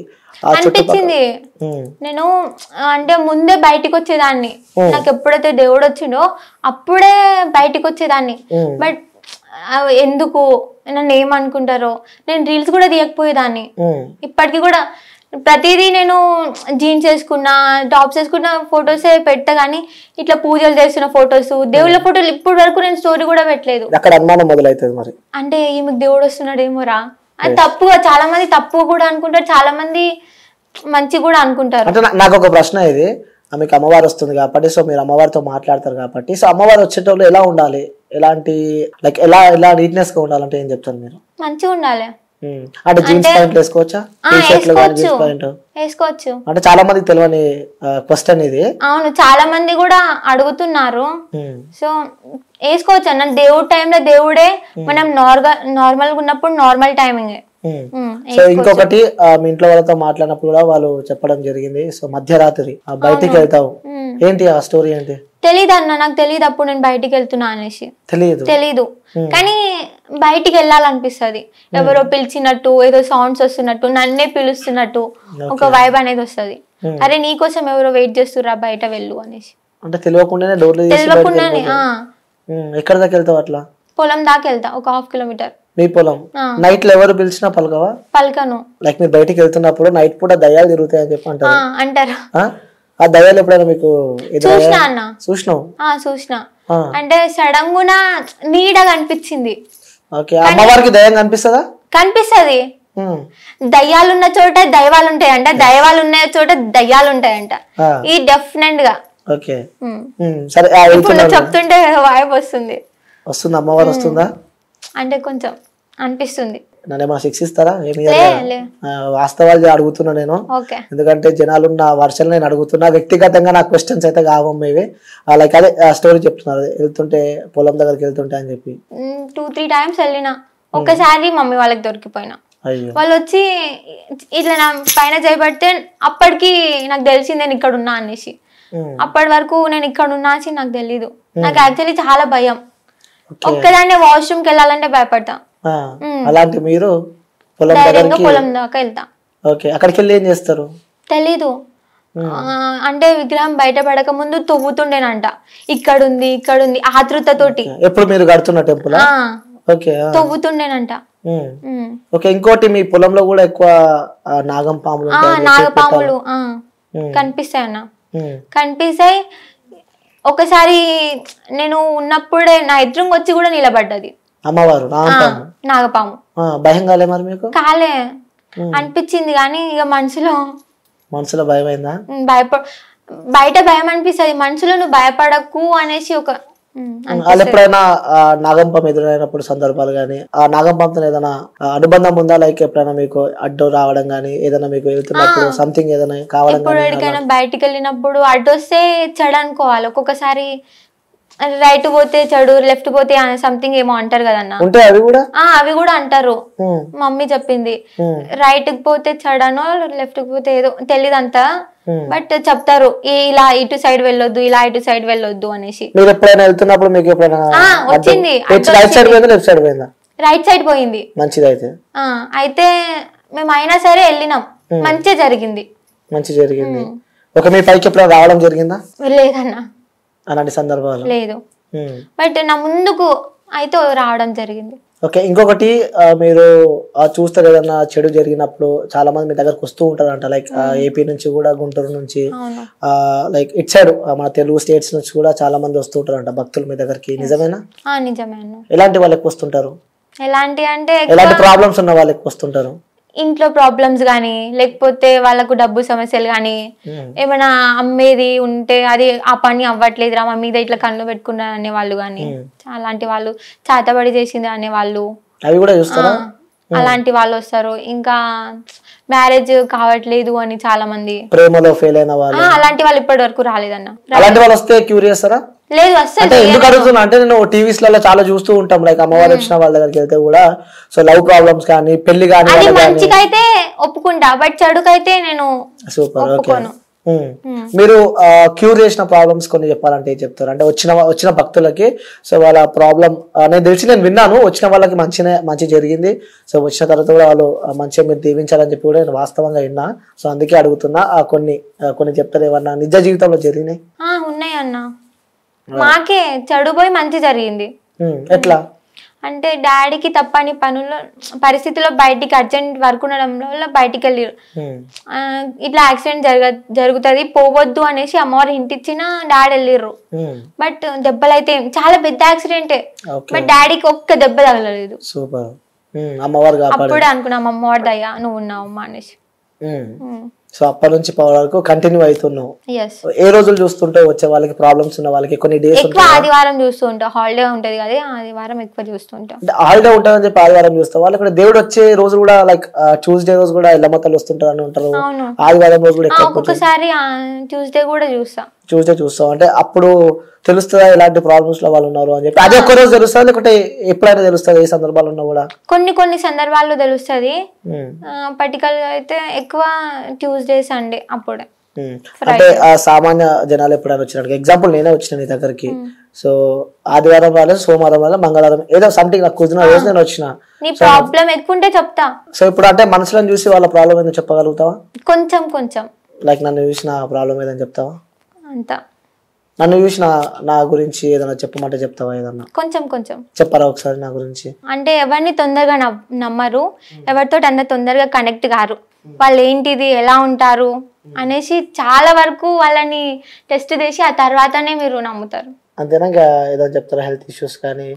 అనిపించింది. నేను అంటే ముందే బయటకు వచ్చేదాన్ని, నాకు ఎప్పుడైతే దేవుడు వచ్చిండో అప్పుడే బయటకు వచ్చేదాన్ని. బట్ ఎందుకు నన్ను ఏమనుకుంటారో నేను రీల్స్ కూడా తీయకపోయేదాన్ని. ఇప్పటికీ కూడా ప్రతిదీ నేను జీన్స్ వేసుకున్నా, టాప్స్ వేసుకున్న ఫొటోస్ పెట్టా, కానీ ఇట్లా పూజలు చేస్తున్న ఫొటోస్, దేవుళ్ళ ఫోటోలు ఇప్పటి వరకు నేను స్టోరీ కూడా పెట్టలేదు. అంటే ఈమెకు దేవుడు వస్తున్నాడేమోరా అది తప్పుగా, చాలా మంది తప్పు కూడా అనుకుంటారు, చాలా మంది మంచి కూడా అనుకుంటారు. నాకు ఒక ప్రశ్న, ఇది ఆమెకు అమ్మవారు వస్తుంది కాబట్టి, సో మీరు అమ్మవారితో మాట్లాడతారు కాబట్టి, సో అమ్మవారు వచ్చేటప్పుడు ఎలా ఉండాలి, ఎలాంటి లైక్ ఎలా నీట్నెస్ గా ఉండాలంటే ఏం చెప్తారు మీరు? మంచిగా ఉండాలి. అంటే జీన్స్ ప్యాంట్ వేసుకోవచ్చా? వేసుకోవచ్చు. అంటే చాలా మందికి తెలియని క్వశ్చన్ ఇది. అవును, చాలా మంది కూడా అడుగుతున్నారు. సో వేసుకోవచ్చు అన్న. దేవుడి టైంలో దేవుడే, మనం నార్మల్ గా ఉన్నప్పుడు నార్మల్ టైమింగ్. సో ఇంకొకటి మీ ఇంట్లో వాళ్ళతో మాట్లాడినప్పుడు కూడా వాళ్ళు చెప్పడం జరిగింది, సో మధ్యరాత్రి బయటికి వెళ్తావు, ఏంటి ఆ స్టోరీ ఏంటి? తెలీదు అన్న, నాకు తెలియదు అప్పుడు నేను బయటికి వెళ్తున్నా అనేసి. తెలీదు కానీ బయటికి వెళ్ళాలనిపిస్తుంది, ఎవరో పిలిచినట్టు, ఏదో సౌండ్స్ వస్తున్నట్టు, నన్నే పిలుస్తున్నట్టు ఒక వైబ్ అనేది వస్తుంది. అరే నీకోసం ఎవరో వెయిట్ చేస్తుర్రా బయట వెళ్ళు అనేసి. అంటే తెలియకుండానే తెలియకుండానే. ఎక్కడ దాకా వెళ్తావు అట్లా? పొలం దాకా వెళ్తా, ఒక 1/2 కిలోమీటర్. మీ పొలం నైట్ లో ఎవరు పిలిచినా పలకవా? పలకను. లైక్ మీరు బయటికి వెళ్తున్నప్పుడు నైట్ పూట దయ్యాలు తిరుగుతాయి అని చెప్పి అంటారు. ఆ దయ్యాలు ఎప్పుడైనా మీకు చూసినా అన్న? చూసినా. అంటే సడన్ గా నీడ కనిపించింది. అమ్మవారికి దయ్యం కనిపిస్తుందా? కనిపిస్తది. దయ్యాలున్న చోట దైవాలు ఉంటాయంట, దైవాలు ఉన్న చోట దయ్యాలు ఉంటాయంట. ఇది డెఫినెట్ గా. ఇప్పుడు చెప్తుంటే వైబ్ వస్తుంది. అమ్మవారు వస్తుందా అంటే కొంచెం అనిపిస్తుంది. నన్నేమైనా శిక్షిస్తారా? వాస్తవాలు అడుగుతున్నా నేను, ఎందుకంటే జనాలున్న వర్షాలు నేను అడుగుతున్నా. వ్యక్తిగతంగా నా క్వశ్చన్స్ అయితే కావమ్మేవి. లైక్ అదే స్టోరీ చెప్తున్నారు, వెళ్తుంటే పొలం దగ్గరికి వెళ్తుంటే అని చెప్పి 2-3 టైమ్స్ వెళ్ళినా. ఒక్కసారి మమ్మీ వాళ్ళకి దొరికిపోయినా. వాళ్ళు వచ్చి ఇట్లా నా పైన చేయబడితే అప్పటికి నాకు తెలిసింది నేను ఇక్కడ ఉన్నా అనేసి. అప్పటి వరకు నేను ఇక్కడ ఉన్నా అని నాకు తెలీదు. నాకు యాక్చువల్లీ చాలా భయం, ఒక్కదాన్నే వాష్రూమ్ కి వెళ్ళాలంటే భయపడతా. అలాంటి మీరు పొలం దాకా వెళ్తా. అక్కడికి వెళ్ళి ఏం చేస్తారు తెలీదు. అంటే విగ్రహం బయట పడక ముందు తవ్వుతుండేనంట, ఇక్కడుంది ఆతృతతోటి. ఎప్పుడు మీరు కడుతున్న టెంపుల్ తవ్వుతుండేనంట. ఇంకోటి మీ పొలంలో కూడా ఎక్కువ నాగపాములు కనిపిస్తాయి అన్న, కనిపిస్తాయి. ఒకసారి నేను ఉన్నప్పుడే నా ఎదురుగా వచ్చి కూడా నిలబడ్డది అమ్మవారు, నాగపాము. భయం కాలే మరి మీకు? కాలే, అనిపించింది కానీ ఇక మనసులో భయమైందా? బయట భయం అనిపిస్తుంది, మనసులో నువ్వు భయపడకు అనేసి ఒక. వాళ్ళు ఎప్పుడైనా నాగంపం ఎదురైనప్పుడు సందర్భాలు గానీ, ఆ నాగంపంతో ఏదైనా అనుబంధం ఉందా? లైక్ ఎప్పుడైనా మీకు అడ్డు రావడం గానీ, ఏదైనా మీకు వెళ్తున్నప్పుడు సంథింగ్ ఏదైనా కావడం? ఎక్కడికైనా బయటికి వెళ్ళినప్పుడు అడ్డు వస్తే చెడు అనుకోవాలి. ఒక్కొక్కసారి రైట్ పోతే చెడు, లెఫ్ట్ పోతే సంథింగ్ ఏమో అంటారు కదన్నా. అవి కూడా అంటారు. మమ్మీ చెప్పింది, రైట్ కి పోతే చెడనో లెఫ్ట్ కి పోతే ఏదో తెలియదంతా, బట్ చెప్తారు ఇలా ఇటు సైడ్ వెళ్ళొద్దు, ఇలా ఇటు సైడ్ వెళ్ళొద్దు అనేసి. మీరు ఎప్పుడైనా వెళ్తున్నప్పుడు మీకు వచ్చింది, రైట్ సైడ్ పోయింది. మంచిది. అయితే మేము అయినా సరే వెళ్ళినాం, మంచి జరిగింది. మీ పైకి ఎప్పుడైనా రావడం జరిగిందా? లేదన్నా, అలాంటి సందర్భాలు లేదు. బట్ నా ముందుకు అయితే రావడం జరిగింది. ఇంకొకటి, మీరు చూస్తారు ఏదన్నా చెడు జరిగినప్పుడు చాలా మంది మీ దగ్గరకు వస్తూ ఉంటారు అంట. లైక్ ఏపీ నుంచి కూడా, గుంటూరు నుంచి, లైక్ ఇట్ సైడ్ మన తెలుగు స్టేట్స్ నుంచి కూడా చాలా మంది వస్తూ ఉంటారు అంట భక్తులు మీ దగ్గరికి. నిజమేనా? నిజమే. ఎలాంటి వాళ్ళు ఎక్కువ వస్తుంటారు? ఎలాంటి ప్రాబ్లమ్స్ ఉన్న వాళ్ళు ఎక్కువ వస్తుంటారు? ఇంట్లో ప్రాబ్లమ్స్ గానీ, లేకపోతే వాళ్ళకు డబ్బు సమస్యలు గానీ, ఏమైనా అమ్మేది ఉంటే అది ఆ పని అవ్వట్లేదురా మా మీద ఇట్లా కళ్ళు పెట్టుకున్నా అనే వాళ్ళు గానీ, అలాంటి వాళ్ళు, చేతబడి చేసింది అనే వాళ్ళు, అవి కూడా చూస్తారా? అలాంటి వాళ్ళు వస్తారు. ఇంకా మ్యారేజ్ కావట్లేదు అని చాలా మంది, ప్రేమలో ఫెయిల్ అయిన వాళ్ళు, అలాంటి వాళ్ళు ఇప్పటి వరకు రాలేదన్న. అలాంటి వాళ్ళు వస్తే క్యూర్ చేస్తారా? లేదు అసలు. ఎందుకు అడుగుతున్నా అంటే, నేను టీవీస్ లలో చాలా చూస్తూ ఉంటాం, లైక్ అమ్మవారు వచ్చిన వాళ్ళ దగ్గరికి వెళ్తే కూడా, సో లవ్ ప్రాబ్లమ్స్ కానీ, పెళ్లి కానీ, అది మంచికైతే ఒప్పుకుంటా, బట్ చెడుకైతే నేను ఒప్పుకోను. మీరు క్యూర్ చేసిన ప్రాబ్లమ్స్ కొన్ని చెప్పాలంటే ఏం చెప్తారు? అంటే వచ్చిన భక్తులకి, సో వాళ్ళ ప్రాబ్లం నేను విన్నాను, వచ్చిన వాళ్ళకి మంచి జరిగింది, సో వచ్చిన తర్వాత కూడా వాళ్ళు మంచిగా మీరు దీవించాలని చెప్పి కూడా నేను వాస్తవంగా విన్నా. సో అందుకే అడుగుతున్నా, కొన్ని చెప్తారు ఏమన్నా నిజ జీవితంలో జరిగినాయి? ఉన్నాయి అన్న, మాకే చెడు పోయి మంచి జరిగింది. ఎట్లా అంటే డాడీకి తప్పని పరిస్థితిలో బయటికి అర్జెంట్ వర్క్ ఉండడంలో బయటికి వెళ్ళారు. ఇట్లా యాక్సిడెంట్ జరుగుతుంది పోవద్దు అనేసి అమ్మవారు ఇంటిచ్చిన డాడీ వెళ్ళిర్రు. బట్ దెబ్బలు అయితే చాలా పెద్ద యాక్సిడెంటే, బట్ డాడీకి ఒక్క దెబ్బ తగలలేదు. అప్పుడే అనుకున్నాం అమ్మవారి దయ్యా నువ్వు ఉన్నావు అమ్మా అనేసి. సో అప్పటి నుంచి పవర్ వరకు కంటిన్యూ అవుతున్నావు. ఏ రోజులు చూస్తుంటే వచ్చే వాళ్ళకి ప్రాబ్లమ్స్ ఉన్న వాళ్ళకి కొన్ని డేస్ ఎక్కువ ఆదివారం చూస్తూ ఉంటా, హాలిడే ఉంటది కదా ఆదివారం ఎక్కువ చూస్తుంటా. హాలిడే ఉంటుందని చెప్పి ఆదివారం చూస్తాం. వాళ్ళకి కూడా దేవుడు వచ్చే రోజు కూడా లైక్ ట్యూస్డే రోజు కూడా ఎల్లమ్మతలు వస్తుంటారు అని ఉంటారు. ఆదివారం రోజు కూడా ఒక్కొక్కసారి ట్యూస్డే కూడా చూస్తా. చూస్తావు అంటే అప్పుడు తెలుస్తుందా ఎలాంటి ప్రాబ్లమ్స్ లో వాళ్ళు ఉన్నారు అని చెప్పి? అది ఒక్క రోజు తెలుస్తుంది లేకుంటే ఎప్పుడైనా తెలుస్తుంది? ఏ సందర్భాలు ఉన్నా కూడా కొన్ని సందర్భాల్లో తెలుస్తుంది. పర్టికులర్ గా అయితే ఎక్కువ ట్యూస్డే సండే అప్పుడే. అంటే ఆ సామాన్య జనాలు ఎప్పుడైనా వచ్చినట్టు ఎగ్జాంపుల్ నేనే వచ్చిన నీ దగ్గరికి. సో ఆదివారం రాలేదు, సోమవారం రాలేదు, మంగళవారం ఏదో సంథింగ్ నాకు కుదిరిన రోజు నేను వచ్చిన. నీ ప్రాబ్లం ఎక్కుంటే చెప్తా. సో ఇప్పుడు అంటే మనుషులను చూసి వాళ్ళ ప్రాబ్లం ఏదో చెప్పగలుగుతావా? కొంచెం లైక్ నన్ను చూసిన ప్రాబ్లం ఏదని చెప్తావా? అంతా నన్ను చూసిన నా గురించి ఏదైనా చెప్పమంటే చెప్తావా? ఏదన్నా కొంచెం చెప్పరా ఒకసారి నా గురించి? అంటే ఎవరిని తొందరగా నమ్మరు, ఎవరితో అంత తొందరగా కనెక్ట్ కారు. వాళ్ళు ఏంటిది ఎలా ఉంటారు అనేసి చాలా వరకు వాళ్ళని టెస్ట్ చేసి ఆ తర్వాతనే మీరు నమ్ముతారు. అంతేనా? ఏదో చెప్తారా? హెల్త్ ఇష్యూస్ కానీ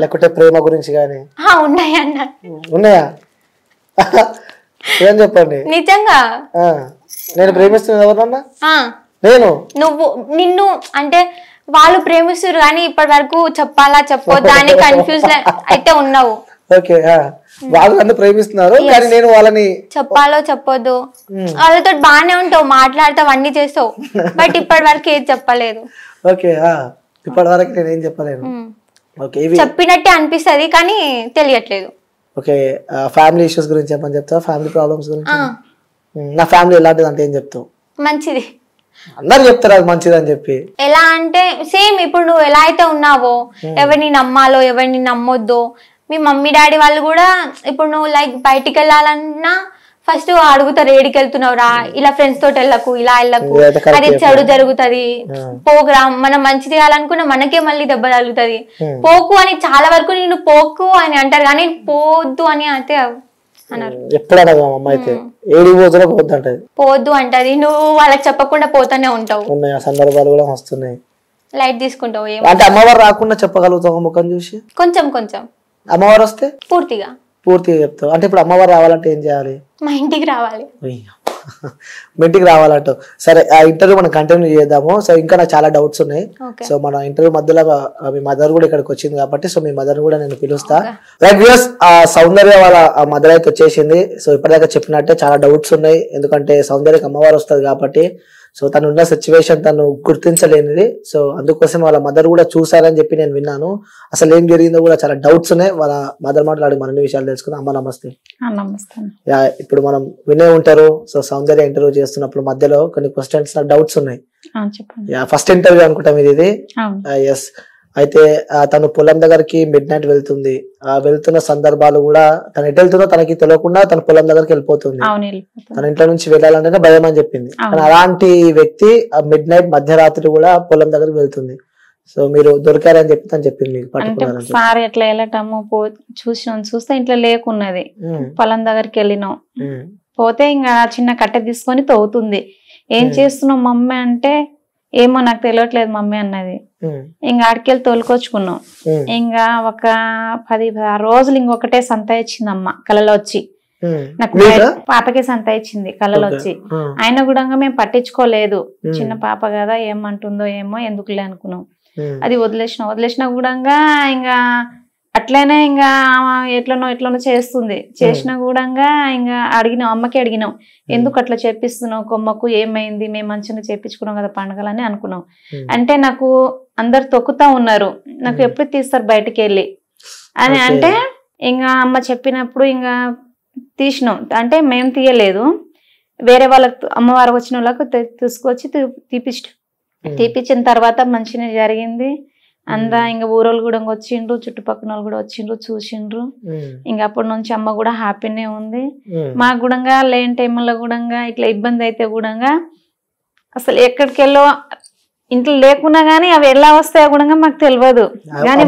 లేకుంటే ప్రేమ గురించి కానీ ఉన్నాయి అన్న. ఉన్నాయా? ఏం చెప్పండి. నిజంగా నేను ప్రేమిస్తున్నా ఎవరన్నా? నిన్ను అంటే వాళ్ళు ప్రేమిస్తారు కానీ ఇప్పటి వరకు చెప్పాలా చెప్పొద్దా అని కన్ఫ్యూజ్ అయితే ఉన్నావు. ఓకే, వాళ్ళు నన్ను ప్రేమిస్తున్నారు కానీ నేను వాళ్ళని చెప్పాలో చెప్పొద్దు. వాళ్ళతో బాగానే ఉంటావు, మాట్లాడతావు, అన్ని చేస్తావు, బట్ ఇప్పటి వరకు ఏది చెప్పలేదు. ఓకే, ఇప్పటి వరకు నేను ఏం చెప్పలేను. ఓకే, చెప్పినట్టే అనిపిస్తుంది కానీ తెలియట్లేదు. ఓకే, ఫ్యామిలీ ఇష్యూస్ గురించి చెప్పని చెప్తావా? ఫ్యామిలీ ప్రాబ్లమ్స్ గురించి? నా ఫ్యామిలీ ఎలాంటిది అంటే ఏం చెప్తావు? మంచిది. అందరు చెప్తారు అది మంచిది అని చెప్పి. ఎలా అంటే సేమ్ ఇప్పుడు నువ్వు ఎలా అయితే ఉన్నావో, ఎవరిని నమ్మాలో ఎవరిని నమ్మొద్దో, మీ మమ్మీ డాడీ వాళ్ళు కూడా ఇప్పుడు నువ్వు లైక్ బయటికి వెళ్ళాలన్నా ఫస్ట్ అడుగుతారు ఏడికి వెళ్తున్నావు రా, ఇలా ఫ్రెండ్స్ తోటి వెళ్ళకు, ఇలా వెళ్ళకు, అది చెడు జరుగుతుంది, ప్రోగ్రామ్ మనం మంచి చేయాలనుకున్నా మనకే మళ్ళీ దెబ్బ తగులుతుంది, పోకు అని చాలా వరకు నేను పోకు అని అంటారు కానీ పోవద్దు అని అయితే అన్నారు. ఎప్పుడైనా అమ్మ అయితే ఏడికి పోతున్నా పోద్దంటది, పోవద్దు అంటది, నువ్వు వాళ్ళకి చెప్పకుండా పోతానే ఉంటావు. ఉన్నాయి ఆ సందర్భాలు కూడా వస్తున్నాయి. లైట్ తీసుకుంటావు. అంటే అమ్మవారు రాకుండా చెప్పగలుగుతావు ముఖం చూసి? కొంచెం. అమ్మవారు వస్తే పూర్తిగా చెప్తావు. అంటే ఇప్పుడు అమ్మవారు రావాలంటే ఏం చేయాలి? మా ఇంటికి రావాలి. మీ ఇంటికి రావాలంట. సరే, ఆ ఇంటర్వ్యూ మనం కంటిన్యూ చేద్దాము. సో ఇంకా నాకు చాలా డౌట్స్ ఉన్నాయి. సో మన ఇంటర్వ్యూ మధ్యలో మీ మదర్ కూడా ఇక్కడికి వచ్చింది కాబట్టి సో మీ మదర్ కూడా నేను పిలుస్తా. లైక్ వ్యూస్, ఆ సౌందర్య వాళ్ళ మదర్ అయితే వచ్చేసింది. సో ఇప్పటిదాకా చెప్పినట్టే చాలా డౌట్స్ ఉన్నాయి, ఎందుకంటే సౌందర్యకి అమ్మవారు వస్తుంది కాబట్టి. సో తను ఉన్న సిచ్యువేషన్ తను గుర్తించలేనిది. సో అందుకోసం వాళ్ళ మదర్ కూడా చూసారని చెప్పి నేను విన్నాను. అసలు ఏం జరిగిందో కూడా చాలా డౌట్స్ ఉన్నాయి. వాళ్ళ మదర్ మాట్లాడి మరిన్ని విషయాలు తెలుసుకుందాం. అమ్మ నమస్తే. ఇప్పుడు మనం వినే ఉంటారు. సో సౌందర్య ఇంటర్వ్యూ చేస్తున్నప్పుడు మధ్యలో కొన్ని క్వశ్చన్స్ నాకు డౌట్స్ ఉన్నాయి. ఫస్ట్ ఇంటర్వ్యూ అనుకుంటాం ఇది. ఎస్. అయితే తను పొలం దగ్గరికి మిడ్ నైట్ వెళ్తుంది. వెళ్తున్న సందర్భాలు కూడా తను ఎటు వెళ్తుందో తనకి తెలియకుండా తన పొలం దగ్గరికి వెళ్ళిపోతుంది. తన ఇంట్లో నుంచి వెళ్ళాలంటేనే భయం అని చెప్పింది. కానీ అలాంటి వ్యక్తి మిడ్ నైట్ మధ్యరాత్రి కూడా పొలం దగ్గరికి వెళ్తుంది. సో మీరు దొరికారని చెప్పి తను చెప్పింది మీకు పట్టుకున్నారని. సార్ ఎట్లా వెళ్ళటము చూస్తే ఇంట్లో లేకున్నది. పొలం దగ్గరికి వెళ్ళినాం. పోతే ఇంకా చిన్న కట్టె తీసుకొని తవ్వుతుంది. ఏం చేస్తున్నావు మమ్మీ అంటే ఏమో నాకు తెలియట్లేదు మమ్మీ అన్నది. ఇంకా ఆడికెళ్ళి తోలుకొచ్చుకున్నాం. ఇంకా ఒక 10-16 రోజులు ఇంకొకటే సంత ఇచ్చిందమ్మ కళలో వచ్చి. నాకు పాపకే సంత ఇచ్చింది కళలో వచ్చి. ఆయన కూడా మేము పట్టించుకోలేదు, చిన్న పాప కదా ఏమంటుందో ఏమో ఎందుకులే అనుకున్నాం. అది వదిలేసిన కూడా ఇంకా అట్లనే ఇంకా ఎట్లనో చేసినా కూడా ఇంకా అడిగినాం, అమ్మకి అడిగినాం ఎందుకు అట్లా చెప్పిస్తున్నావు కొమ్మకు, ఏమైంది, మేము మంచిగా చేపించుకున్నాం కదా పండుగలని అనుకున్నాం. అంటే నాకు అందరు తొక్కుతా ఉన్నారు, నాకు ఎప్పుడు తీస్తారు బయటికి వెళ్ళి అని అంటే ఇంకా అమ్మ చెప్పినప్పుడు ఇంకా తీసినాం. అంటే మేము తీయలేదు, వేరే వాళ్ళకి అమ్మవారు వచ్చిన వాళ్ళకు తీసుకొచ్చి తీపిచ్చిన తర్వాత మంచిగా జరిగింది. అందా ఇంకా ఊరోళ్ళు కూడా వచ్చిండ్రు, చుట్టుపక్కల వాళ్ళు కూడా వచ్చిండ్రు, చూసిండ్రు. ఇంకా అప్పటి నుంచి అమ్మ కూడా హ్యాపీనే ఉంది. మాకు కూడా లేని టైంలో కూడా ఇట్లా ఇబ్బంది అయితే కూడా అసలు ఎక్కడికి వెళ్ళో ఇంట్లో లేకున్నా గానీ అవి ఎలా వస్తాయో కూడా మాకు తెలియదు. కానీ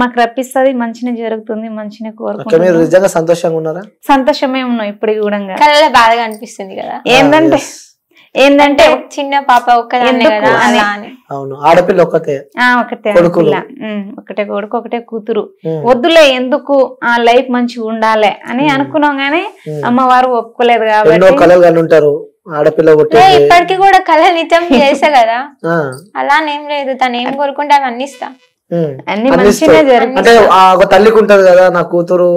మాకు రప్పిస్తుంది, మంచిగా జరుగుతుంది, మంచిగా కోరుకుంటున్నాం. సంతోషమే ఉన్నాం ఇప్పుడు కూడా. బాధగా అనిపిస్తుంది కదా ఏంటంటే చిన్న పాప ఒక్కదాన్నే కదా అని. ఆడపిల్ల ఒకటే కొడుకు ఒకటే కూతురు, వద్దులే ఎందుకు ఆ లైఫ్ మంచిగా ఉండాలి అని అనుకున్నాం గానీ అమ్మవారు ఒప్పుకోలేదు కాబట్టి ఇప్పటికి కూడా కళ నిజం చేసా కదా, అలానేం లేదు. తను ఏం కోరుకుంటే అవన్నీ ఇస్తా. అన్ని మంచిగా జరుగుతుంది. అంటే ఒక తల్లికి ఉంటది కదా, నా కూతురు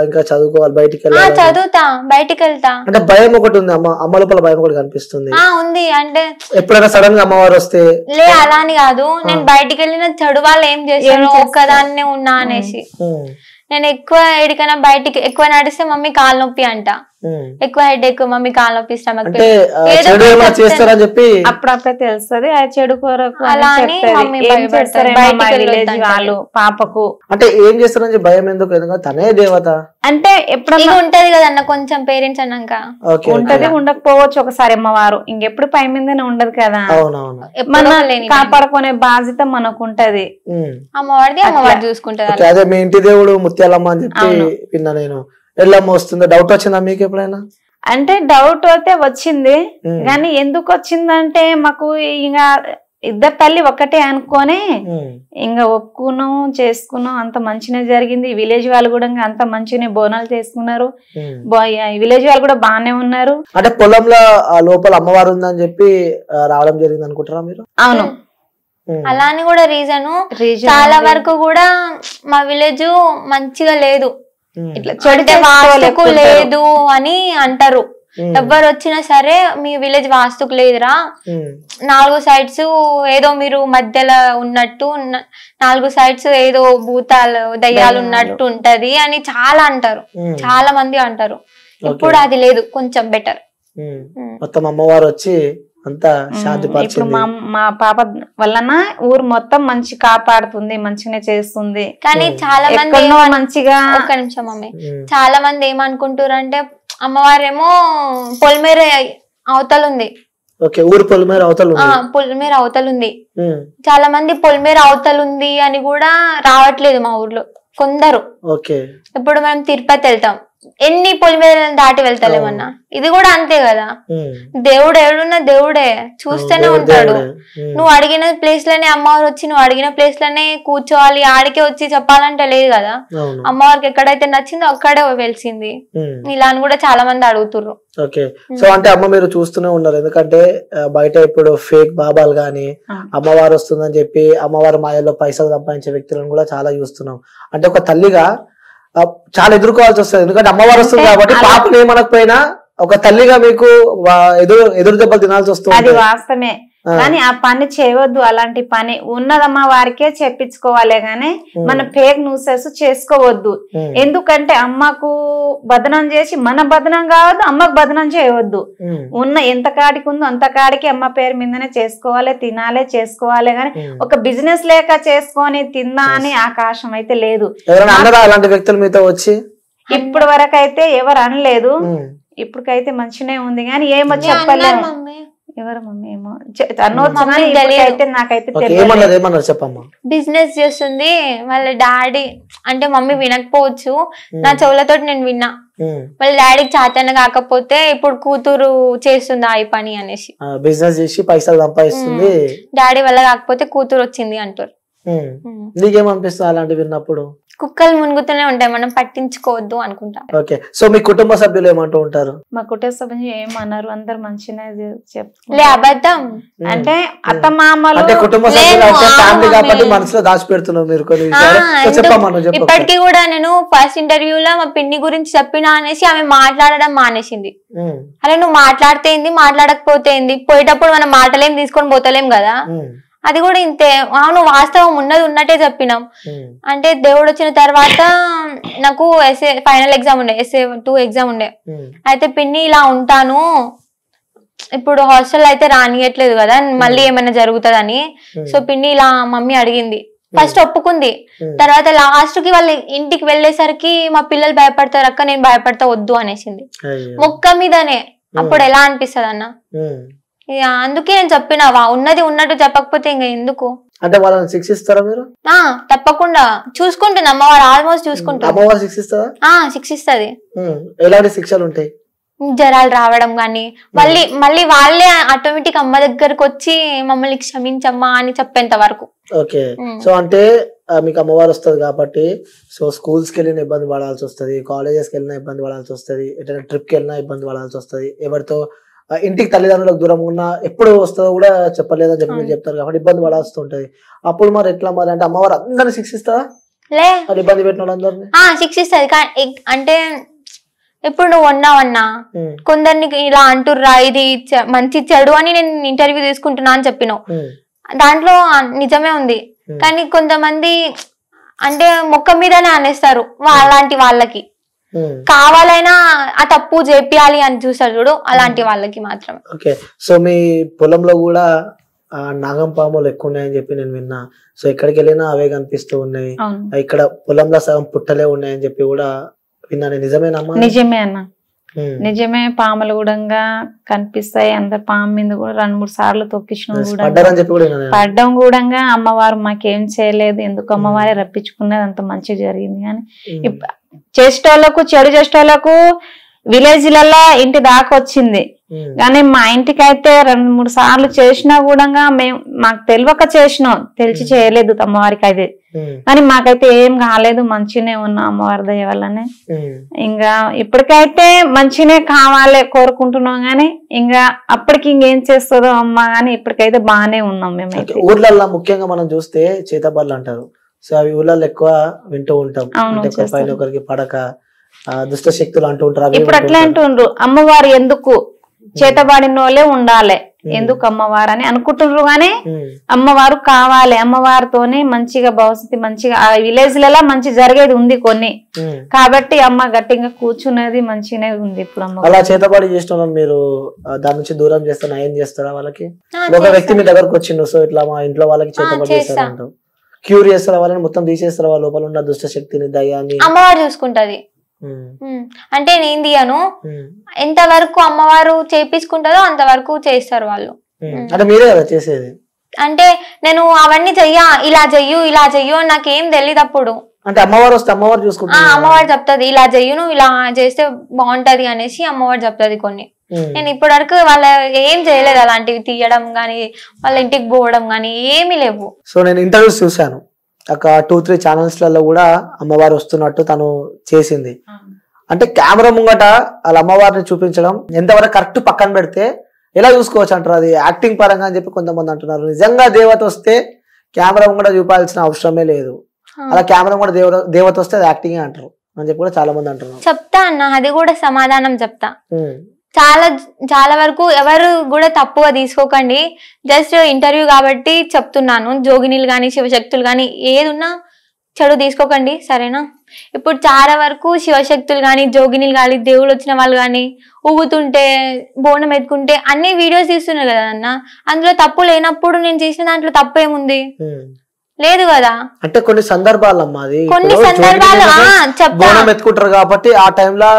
ఇంకా చదువుకోవాలి, బయటికి వెళ్ళాలి, చదువుతా, బయటికి వెళ్తా అంటే భయం ఒకటి ఉంది, అమ్మ లోపల భయం ఒకటి కనిపిస్తుంది. ఉంది. అంటే ఎప్పుడైనా సడన్ గా అమ్మవారు వస్తే అలా అని కాదు, నేను బయటికి వెళ్ళిన చెడు వాళ్ళు ఏం చేశారు, ఒక్కదాన్నే ఉన్నా అనేసి. నేను ఎక్కువ ఎడికైనా బయటికి ఎక్కువ నడిస్తే మమ్మీ కాలు నొప్పి అంట, ఎక్కువ హెడ్ ఎక్కువ మమ్మీ కాలు నొప్పి, స్టమక్ చెప్పి అప్పుడప్పుడే తెలుస్తుంది ఆ చెడు కొరకు. అలా అని మమ్మీ విలేజ్ వాళ్ళు పాపకు అంటే ఏం చేస్తారని భయం ఎందుకు? ఎందుకంటే తనే దేవత అంటే ఎప్పుడైనా ఉంటది కదన్న, కొంచెం పేరెంట్స్ అన్నాక ఉంటది, ఉండకపోవచ్చు ఒకసారి అమ్మవారు, ఇంకెప్పుడు పై మీదనే ఉండదు కదా, మన కాపాడుకునే బాధ్యత మనకు ఉంటది. అమ్మవారిది అమ్మవారు చూసుకుంటది. అదే మీ ఇంటి దేవుడు ముత్యాలమ్మ అని చెప్పి విన్నా నేను. ఎల్లమ్మ వస్తుందా, డౌట్ వచ్చిందా మీకు ఎప్పుడైనా? అంటే డౌట్ అయితే వచ్చింది, కానీ ఎందుకు వచ్చిందంటే మాకు ఇంకా ఇద్దరు తల్లి ఒక్కటే అనుకోని ఇంకా ఒప్పుకున్నాం, చేసుకున్నాం, అంత మంచిగా జరిగింది. విలేజ్ వాళ్ళు కూడా అంత మంచిగా బోనాలు చేసుకున్నారు, విలేజ్ వాళ్ళు కూడా బాగానే ఉన్నారు. అంటే పొలంలో లోపల అమ్మవారు ఉందని చెప్పి రావడం జరిగింది అనుకుంటారా మీరు? అవును, అలా అని కూడా రీజన్ చాలా వరకు కూడా మా విలేజ్ మంచిగా లేదు, ఇట్లా చెడితే వాస్తుకు లేదు అని అంటారు. ఎవ్వరు వచ్చినా సరే మీ విలేజ్ వాస్తుకు లేదురా, 4 సైడ్స్ ఏదో మీరు మధ్యలో ఉన్నట్టు, 4 సైడ్స్ ఏదో భూతాలు దయ్యాలు ఉన్నట్టు ఉంటది అని చాలా అంటారు, చాలా మంది అంటారు. ఇప్పుడు అది లేదు, కొంచెం బెటర్. మొత్తం అమ్మవారు వచ్చి అంతా శాంతి పరిచింది. మా పాప వలన ఊరు మొత్తం మంచి కాపాడుతుంది, మంచిగానే చేస్తుంది. కానీ చాలా మంది మంచిగా, ఒక్క నిమిషం మమ్మీ, చాలా మంది ఏమనుకుంటారు అంటే అమ్మవారేమో పొలిమేర అవతల ఉంది, పొలిమేర అవతల ఉంది. చాలా మంది పొలిమేర అవతల ఉంది అని కూడా రావట్లేదు మా ఊర్లో కొందరు. ఇప్పుడు మనం తిరుపతి వెళ్తాం, ఎన్ని పొలిమేరలను దాటి వెళ్తలేమన్నా, ఇది కూడా అంతే కదా. దేవుడు ఏడున్నా దేవుడే, చూస్తూనే ఉంటాడు. నువ్వు అడిగిన ప్లేస్ లోనే అమ్మవారు వచ్చి నువ్వు అడిగిన ప్లేస్ లోనే కూర్చోవాలి, ఆడికే వచ్చి చెప్పాలంటే లేదు కదా. అమ్మవారికి ఎక్కడైతే నచ్చిందో అక్కడే వెలిసింది, ఇలా అని కూడా చాలా మంది అడుగుతుర్రు. ఓకే, సో అంటే అమ్మ మీరు చూస్తూనే ఉన్నారు, ఎందుకంటే బయట ఇప్పుడు ఫేక్ బాబాలు గాని అమ్మవారు వస్తుందని చెప్పి అమ్మవారి మాయల్లో పైసలు సంపాదించే వ్యక్తులను కూడా చాలా చూస్తున్నాం. అంటే ఒక తల్లిగా చాలా ఎదుర్కోవాల్సి వస్తుంది, ఎందుకంటే అమ్మవారు వస్తుంది కాబట్టి పాపను ఏమనకపోయినా ఒక తల్లిగా మీకు ఎదురు దెబ్బలు తినాల్సి వస్తుంది. అది వాస్తవమే, కానీ ఆ పని చేయవద్దు, అలాంటి పని ఉన్నదమ్మా వారికే చెప్పించుకోవాలి, గానీ మన ఫేక్ న్యూసెస్ చేసుకోవద్దు. ఎందుకంటే అమ్మకు బదనం చేసి మన బదనం కావద్దు, అమ్మకు బదనం చేయవద్దు. ఉన్న ఎంత కాడికి ఉందో అంత కాడికి అమ్మ పేరు మీదనే చేసుకోవాలి, తినాలి, చేసుకోవాలి. గాని ఒక బిజినెస్ లేక చేసుకొని తిందా అని ఆకాశం అయితే లేదు. అలాంటి వ్యక్తుల మీద వచ్చి ఇప్పటి వరకు అయితే ఎవరు అనలేదు, ఇప్పటికైతే మంచినే ఉంది, కానీ ఏమో చెప్పలేము. ఎవరు మమ్మీ ఏమో నాకైతే బిజినెస్ చేస్తుంది వాళ్ళ డాడీ, అంటే మమ్మీ వినకపోవచ్చు, నా చెవులతో నేను విన్నా. వాళ్ళ డాడీకి చాతన కాకపోతే ఇప్పుడు కూతురు చేస్తుంది ఆ పని అనేసి, బిజినెస్ చేసి పైసలు సంపాదిస్తుంది, డాడీ వల్ల కాకపోతే కూతురు వచ్చింది అంటారు. నీకేమనిపిస్తుంది అలాంటి విన్నప్పుడు? కుక్కలు మునుగుతూనే ఉంటాయి, మనం పట్టించుకోవద్దు అనుకుంటా. ఓకే, సో మీ కుటుంబ సభ్యులు ఏమంటూ ఉంటారు? మా కుటుంబ సభ్యులు ఏమన్నారు, అందరు మంచిగా చెప్తారు. అబద్ధం అంటే అత్త మామలు అంటే కుటుంబ సభ్యులు ఫ్యామిలీ కాబట్టి మనసులో దాచిపెడుతున్నారు మీరు కొన్ని విషయాలు. ఇప్పటికీ కూడా నేను ఫస్ట్ ఇంటర్వ్యూలో మా పిన్ని గురించి చెప్పినా అనేసి ఆమె మాట్లాడడం మానేసింది. అరే నువ్వు మాట్లాడితే ఏంది, మాట్లాడకపోతే ఏంది, పోయేటప్పుడు మనం మాటలేం తీసుకొని పోతలేం కదా, అది కూడా ఇంతే. అవును, వాస్తవం ఉన్నది ఉన్నట్టే చెప్పినాం. అంటే దేవుడు వచ్చిన తర్వాత నాకు ఎస్ఏ ఫైనల్ ఎగ్జామ్ ఉండే, SA2 ఎగ్జామ్ ఉండే. అయితే పిన్ని ఇలా ఉంటాను, ఇప్పుడు హాస్టల్ అయితే రానియట్లేదు కదా, మళ్ళీ ఏమైనా జరుగుతుందని. సో పిన్ని ఇలా మమ్మీ అడిగింది, ఫస్ట్ ఒప్పుకుంది. తర్వాత లాస్ట్ కి వాళ్ళ ఇంటికి వెళ్ళేసరికి మా పిల్లలు భయపడతారు అక్క, నేను భయపడతా వద్దు అనేసింది మొక్క మీదనే. అప్పుడు ఎలా అనిపిస్తుంది అన్న? అందుకే నేను చెప్పినా, ఉన్నది ఉన్నట్టు చెప్పకపోతే ఇంకా ఎందుకు. అంటే వాళ్ళని శిక్షిస్తారా మీరు? తప్పకుండా చూసుకుంటుంది అమ్మవారు, ఆల్మోస్ట్ చూసుకుంటుంది. అమ్మవారు శిక్షిస్తుందా? శిక్షిస్తుంది. ఎలాంటి శిక్షలు ఉంటాయి? జ్వరాలు రావడం గానీ, మళ్ళీ వాళ్ళే ఆటోమేటిక్ అమ్మ దగ్గరకు వచ్చి మమ్మల్ని క్షమించమ్మా అని చెప్పేంత వరకు. ఓకే, సో అంటే మీకు అమ్మవారు వస్తుంది కాబట్టి సో స్కూల్స్ కి వెళ్ళిన ఇబ్బంది పడాల్సి వస్తుంది, కాలేజెస్ కి వెళ్ళినా ఇబ్బంది పడాల్సి వస్తుంది, ఎటైనా ట్రిప్ కి వెళ్ళినా ఇబ్బంది పడాల్సి వస్తుంది, ఎవరితో ఇంటికి తల్లిదండ్రులకు దూరంగా ఉన్నా ఎప్పుడు వస్తుందో కూడా చెప్పలేదని చెప్పి మీరు చెప్తారు కాబట్టి ఇబ్బంది పడాల్సి అప్పుడు మరి ఎట్లా మరి అంటే అమ్మవారు అందరిని శిక్షిస్తారా మరి ఇబ్బంది పెట్టిన వాళ్ళందరినీ శిక్షిస్తుంది అంటే ఇప్పుడు నువ్వు ఉన్నావన్నా కొందరిని ఇలా అంటుర్రా ఇది మంచి చెడు అని నేను ఇంటర్వ్యూ తీసుకుంటున్నా అని చెప్పినావు దాంట్లో నిజమే ఉంది కానీ కొంతమంది అంటే మొక్క మీదనే అనేస్తారు అలాంటి వాళ్ళకి కావాలైనా ఆ తప్పు చేపియాలి అని చూస్తారు చూడు అలాంటి వాళ్ళకి మాత్రమే. ఓకే సో మీ పొలంలో కూడా నాగం పాములు ఎక్కువ ఉన్నాయని చెప్పి నేను విన్నా. సో ఎక్కడికి వెళ్ళినా అవే కనిపిస్తూ ఉన్నాయి. ఇక్కడ పొలంలో సగం పుట్టలే ఉన్నాయని చెప్పి కూడా విన్నాను. నిజమేనమ్మా? నిజమే అన్న, నిజమే. పాములు కూడా కనిపిస్తాయి. అందరు పాము మీద కూడా 2-3 సార్లు తొక్కించిన పడ్డం కూడా అమ్మవారు మాకేం చేయలేదు, ఎందుకు అమ్మవారే రప్పించుకున్నది, అంత మంచిగా జరిగింది. కానీ చేసేటోళ్ళకు చెడు చేసేటోళ్ళకు విలేజ్లలో ఇంటి దాకా వచ్చింది. కానీ మా ఇంటికైతే 2-3 సార్లు చేసినా కూడా మేము మాకు తెలియక చేసినాం, తెలిసి చేయలేదు అమ్మవారికి అయితే. కానీ మాకైతే ఏం కాలేదు, మంచిగానే ఉన్నాం అమ్మవారి దయ వల్లనే. ఇంకా ఇప్పటికైతే మంచిగానే కావాలి కోరుకుంటున్నాం. గానీ ఇంకా అప్పటికి ఇంకేం చేస్తుందో అమ్మ, గానీ ఇప్పటికైతే బాగానే ఉన్నాం మేమైతే. ఊర్లలో ముఖ్యంగా మనం చూస్తే చేతబడులు అంటారు. సో అవి ఊళ్ళల్లో ఎక్కువ వింటూ ఉంటాం. పైన ఒకరికి పడక దుష్ట శక్తులు అంటూ ఉంటారు. ఇప్పుడు అట్లా అంటుండ్రు, అమ్మవారు ఎందుకు చేతబడిన వాళ్ళే ఉండాలి, ఎందుకు అమ్మవారు అని అనుకుంటున్నారు. గానీ అమ్మవారు కావాలి, అమ్మవారితోనే మంచిగా భవిష్యత్తు మంచిగా ఆ విలేజ్ లలో మంచి జరిగేది ఉంది కొన్ని. కాబట్టి అమ్మ గట్టిగా కూర్చునేది మంచిగానే ఉంది. ఇప్పుడు అమ్మ అలా చేతబడి చేస్తున్నా మీరు దాని నుంచి దూరం చేస్తున్నా ఏం చేస్తారా వాళ్ళకి? ఒక వ్యక్తి మీ దగ్గరకు వచ్చిండు, సో ఇట్లా మా ఇంట్లో వాళ్ళకి చేతబడి చేస్తారంటారు, క్యూర్ చేస్తారా వాళ్ళని, మొత్తం తీసేస్తారా వాళ్ళ లోపల ఉన్న దుష్ట శక్తిని దయ్యాన్ని? అమ్మవారు చూసుకుంటది. అంటే నేను తీయను, ఎంతవరకు అమ్మవారు చేపించుకుంటారో అంతవరకు చేస్తారు వాళ్ళు. అంటే మీరే కదా చేసేది? అంటే నేను అవన్నీ చెయ్యా, ఇలా చెయ్యు ఇలా చెయ్యు నాకేం తెలియదు అప్పుడు. అంటే అమ్మవారు వస్తే అమ్మవారు చూసుకుంటా, అమ్మవారు చెప్తాది ఇలా చెయ్యును, ఇలా చేస్తే బాగుంటది అనేసి అమ్మవారు చెప్తాది కొన్ని. నేను ఇప్పటి వరకు వాళ్ళ ఏం చేయలేదు, అలాంటివి తీయడం గానీ వాళ్ళ ఇంటికి పోవడం గానీ ఏమీ లేవు. సో నేను ఇంటర్వ్యూస్ చూసాను, ఒక 2-3 ఛానల్స్ లలో కూడా అమ్మవారు వస్తున్నట్టు తను చేసింది. అంటే కెమెరా ముంగట వాళ్ళ అమ్మవారిని చూపించడం ఎంతవరకు కరెక్ట్ పక్కన పెడితే ఎలా చూసుకోవచ్చు అంటారు, అది యాక్టింగ్ పరంగా అని చెప్పి కొంతమంది అంటున్నారు. నిజంగా దేవత వస్తే కెమెరా ముంగట చూపాల్సిన అవసరమే లేదు, అలా కెమెరా కూడా దేవత వస్తే అది యాక్టింగ్ అంటారు అని చెప్పి కూడా చాలా మంది అంటున్నారు. చెప్తా అన్న, అది కూడా సమాధానం చెప్తా. చాలా వరకు ఎవరు కూడా తప్పుగా తీసుకోకండి, జస్ట్ ఇంటర్వ్యూ కాబట్టి చెప్తున్నాను. జోగినీలు గాని శివశక్తులు గాని ఏదున్నా చెడు తీసుకోకండి, సరేనా? ఇప్పుడు చాలా వరకు శివశక్తులు గాని జోగినీలు గాని దేవుళ్ళు వచ్చిన వాళ్ళు గాని ఊగుతుంటే బోనం ఎత్తుకుంటే అన్ని వీడియోస్ తీస్తున్నారు కదా అన్న, అందులో తప్పు లేనప్పుడు నేను చేసిన దాంట్లో తప్పు ఏముంది? లేదు కదా. అంటే కొన్ని సందర్భాలమ్మా, అది కొన్ని సందర్భాలు బోనం ఎత్తుకుంటారు కాబట్టి ఆ టైంలో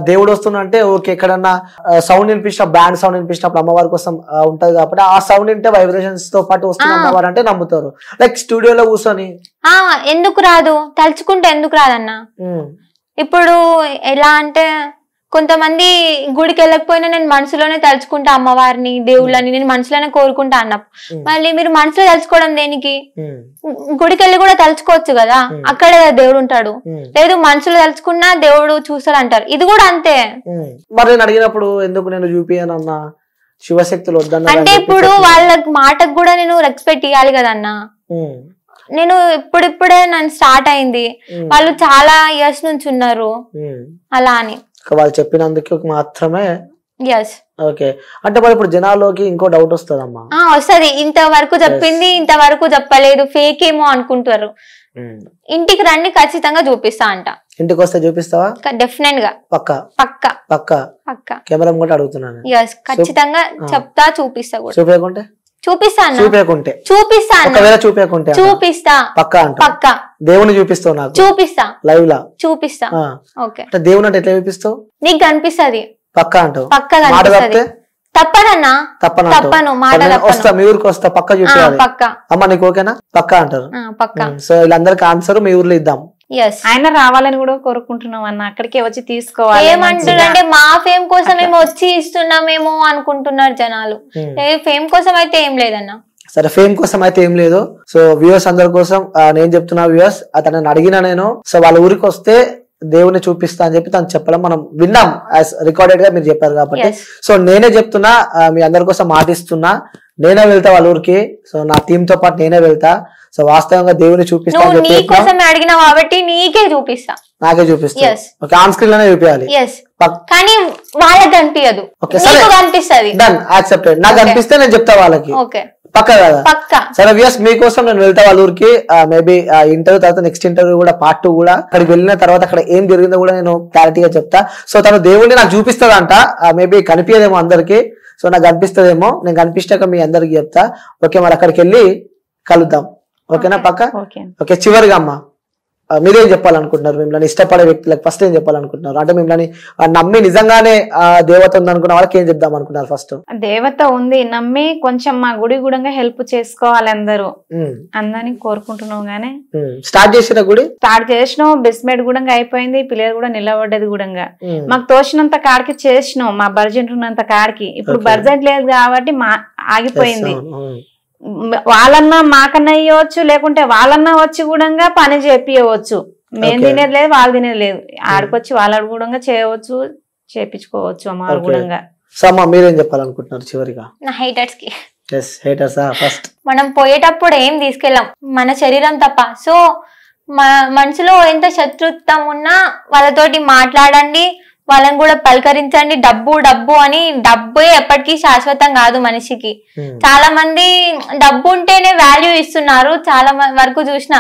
దేవుడు వస్తున్నంటే ఓకే, ఎక్కడన్నా సౌండ్ వినిపించిన బ్యాండ్ సౌండ్ వినిపించినప్పుడు అమ్మవారి కోసం ఉంటది కాబట్టి ఆ సౌండ్ వింటే వైబ్రేషన్స్ తో పాటు వస్తుంది అమ్మవారు అంటే నమ్ముతారు. లైక్ స్టూడియోలో కూర్చొని ఎందుకు రాదు, తలుచుకుంటే ఎందుకు రాదన్న? ఇప్పుడు ఎలా అంటే కొంతమంది గుడికి వెళ్ళకపోయినా నేను మనసులోనే తలుచుకుంటా అమ్మవారిని దేవుళ్ళని, నేను మనసులోనే కోరుకుంటా అన్నప్పుడు మళ్ళీ మీరు మనసులో తలుచుకోవడం దేనికి? గుడికి వెళ్ళి కూడా తలుచుకోవచ్చు కదా, అక్కడే దేవుడు ఉంటాడు. లేదు మనసులో తలుచుకున్నా దేవుడు చూస్తాడు అంటారు, ఇది కూడా అంతే. మరి నేను అడిగినప్పుడు ఎందుకు నేను చూపియనన్నా శివశక్తులు వద్దన్నా అంటే ఇప్పుడు వాళ్ళ మాటకు కూడా నేను రెస్పెక్ట్ ఇవ్వాలి కదన్నా. నేను ఇప్పుడిప్పుడే నన్ను స్టార్ట్ అయింది, వాళ్ళు చాలా ఇయర్స్ నుంచి ఉన్నారు అలా అని వాళ్ళు చెప్పినందుకు మాత్రమే. ఓకే, అంటే మరి ఇప్పుడు జనాల్లోకి ఇంకో డౌట్ వస్తుందమ్మా. వస్తుంది, ఇంతవరకు చెప్పింది ఇంతవరకు చెప్పలేదు, ఫేక్ ఏమో అనుకుంటారు. ఇంటికి రండి, ఖచ్చితంగా చూపిస్తా అంట. ఇంటికి వస్తే చూపిస్తావా? డెఫినెట్ గా, పక్కా పక్కా పక్కా పక్కా. కెమెరా కూడా అడుగుతున్నాను. ఖచ్చితంగా చెప్తా, చూపిస్తా కూడా. చూపించకుంటే చూపిస్తాను, చూపించకుంటే చూపిస్తాను, చూపించకుంటే చూపిస్తా పక్కా అంట. పక్కా దేవుని చూపిస్తావు నాకు? చూపిస్తా, లైవ్ లా చూపిస్తా. ఓకే, అంటే దేవుని అంటే ఎట్లా చూపిస్తావు? నీకు కనిపిస్తుంది పక్కా అంటావు? పక్కా కనిపిస్తుంది. తప్పనన్నా? తప్పను, మాట వస్తా, మీ ఊరికి వస్తా, పక్కా చూపించాలి. పక్కా అమ్మ, నీకు ఓకేనా? పక్కా అంటారు. పక్కా. సో వీళ్ళందరికీ ఆన్సర్ మీ ఊర్లో ఇద్దాం. ఆయన రావాలని కూడా కోరుకుంటున్నాం అన్న, అక్కడికే వచ్చి తీసుకోవాలి. ఏమంటారంటే మా ఫేమ్ కోసం మేము వచ్చి ఇస్తున్నామేమో అనుకుంటున్నారు జనాలు. ఫేమ్ కోసం అయితే ఏం లేదన్నా. సరే, ఫేమ్ కోసం అయితే ఏం లేదు. సో వ్యూవర్స్ అందరి కోసం నేను చెప్తున్నా, వ్యూవర్స్ అతను అడిగినా నేను, సో వాళ్ళ ఊరికి వస్తే దేవుని చూపిస్తా అని చెప్పి తను చెప్పడం మనం విన్నాం, యాజ్ రికార్డెడ్ గా మీరు చెప్పారు కాబట్టి. సో నేనే చెప్తున్నా, మీ అందరి కోసం మాటిస్తున్నా, నేనే వెళ్తా వాళ్ళ ఊరికి. సో నా టీమ్ తో పాటు నేనే వెళ్తా. సో వాస్తవంగా దేవుని చూపిస్తా అని చెప్పి అడిగినా కాబట్టి నీకే చూపిస్తా, నాకే చూపిస్తా. ఓకే, ఆన్ స్క్రీన్ లోనే చూపించాలి కానీ వాళ్ళకి కనిపించదు, కనిపిస్తుంది. Done, accepted. నాకు కనిపిస్తే నేను చెప్తా వాళ్ళకి, పక్క కదా. సరే వ్యూస్, మీకోసం నేను వెళ్తా వాళ్ళ ఊరికి. మేబీ ఇంటర్వ్యూ తర్వాత నెక్స్ట్ ఇంటర్వ్యూ కూడా పార్ట్ 2 కూడా అక్కడికి వెళ్ళిన తర్వాత అక్కడ ఏం జరిగిందో కూడా నేను క్లారిటీగా చెప్తా. సో తను దేవుడిని నాకు చూపిస్తుందంట, మేబీ కనిపించదేమో అందరికి. సో నాకు కనిపిస్తుందేమో, నేను కనిపించాక మీ అందరికి చెప్తా. ఓకే, మరి అక్కడికి వెళ్ళి కలుద్దాం. ఓకేనా పక్క? ఓకే, చివరిగా అమ్మ మీరేం చెప్పాలనుకుంటున్నారు? మిమ్మల్ని ఇష్టపడే వ్యక్తులకు ఫస్ట్ ఏం చెప్పాలనుకుంటున్నారు? అంటే మిమ్మల్ని నమ్మి నిజంగానే దేవత ఉంది అనుకున్న వాళ్ళకి ఏం చెప్దాం అనుకుంటున్నారు? ఫస్ట్ దేవత ఉంది నమ్మి కొంచెం మా గుడి కూడా హెల్ప్ చేసుకోవాలి అందరూ, అందరినీ కోరుకుంటున్నాం. గానీ స్టార్ట్ చేసిన గుడి స్టార్ట్ చేసినాం, బెస్మేట్ కూడా అయిపోయింది, పిల్లలు కూడా నిలబడ్డది కూడా. మాకు తోచినంత కాడికి చేసినాం, మా బడ్జెట్ ఉన్నంత కాడికి. ఇప్పుడు బడ్జెట్ లేదు కాబట్టి ఆగిపోయింది. వాళ్ళన్నా మాకన్నా ఇవ్వచ్చు, లేకుంటే వాళ్ళన్నా వచ్చి కూడా పని చేపియవచ్చు. మేము తినేది లేదు, వాళ్ళు తినేది లేదు. ఆడికొచ్చి వాళ్ళ కూడా చేయవచ్చు, చేపించుకోవచ్చు అమ్మ కూడా. సో అమ్మ మీరేం చెప్పాలనుకుంటున్నారు చివరిగా? నా హేటర్స్ కి ఫస్ట్ మనం పోయేటప్పుడు ఏం తీసుకెళ్ళాం, మన శరీరం తప్ప. సో మనసులో ఎంత శత్రుత్వం ఉన్నా వాళ్ళతోటి మాట్లాడండి, వాళ్ళని కూడా పలకరించండి. డబ్బు డబ్బు అని, డబ్బే ఎప్పటికీ శాశ్వతం కాదు మనిషికి. చాలా మంది డబ్బు ఉంటేనే వాల్యూ ఇస్తున్నారు. చాలా వరకు చూసిన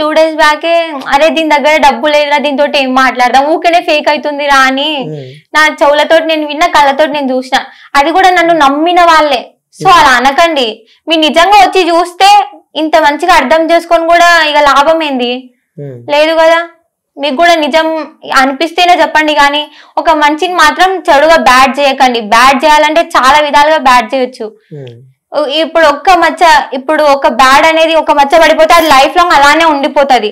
2 days బ్యాకే అరే దీని దగ్గర డబ్బు లేదురా, దీంతో ఏం మాట్లాడదాం, ఊకనే ఫేక్ అవుతుంది రా అని నా చెవులతోటి నేను విన్న, కళ్ళతోటి నేను చూసిన. అది కూడా నన్ను నమ్మిన వాళ్ళే. సో అలా అనకండి. మీరు నిజంగా వచ్చి చూస్తే ఇంత మంచిగా అర్థం చేసుకొని కూడా ఇక లాభం ఏంది లేదు కదా. మీకు కూడా నిజం అనిపిస్తేనే చెప్పండి, కానీ ఒక మంచిని మాత్రం చెడుగా బ్యాడ్ చేయకండి. బ్యాడ్ చేయాలంటే చాలా విధాలుగా బ్యాడ్ చేయొచ్చు. ఇప్పుడు ఒక బ్యాడ్ అనేది ఒక మచ్చ పడిపోతే అది లైఫ్ లాంగ్ అలానే ఉండిపోతుంది.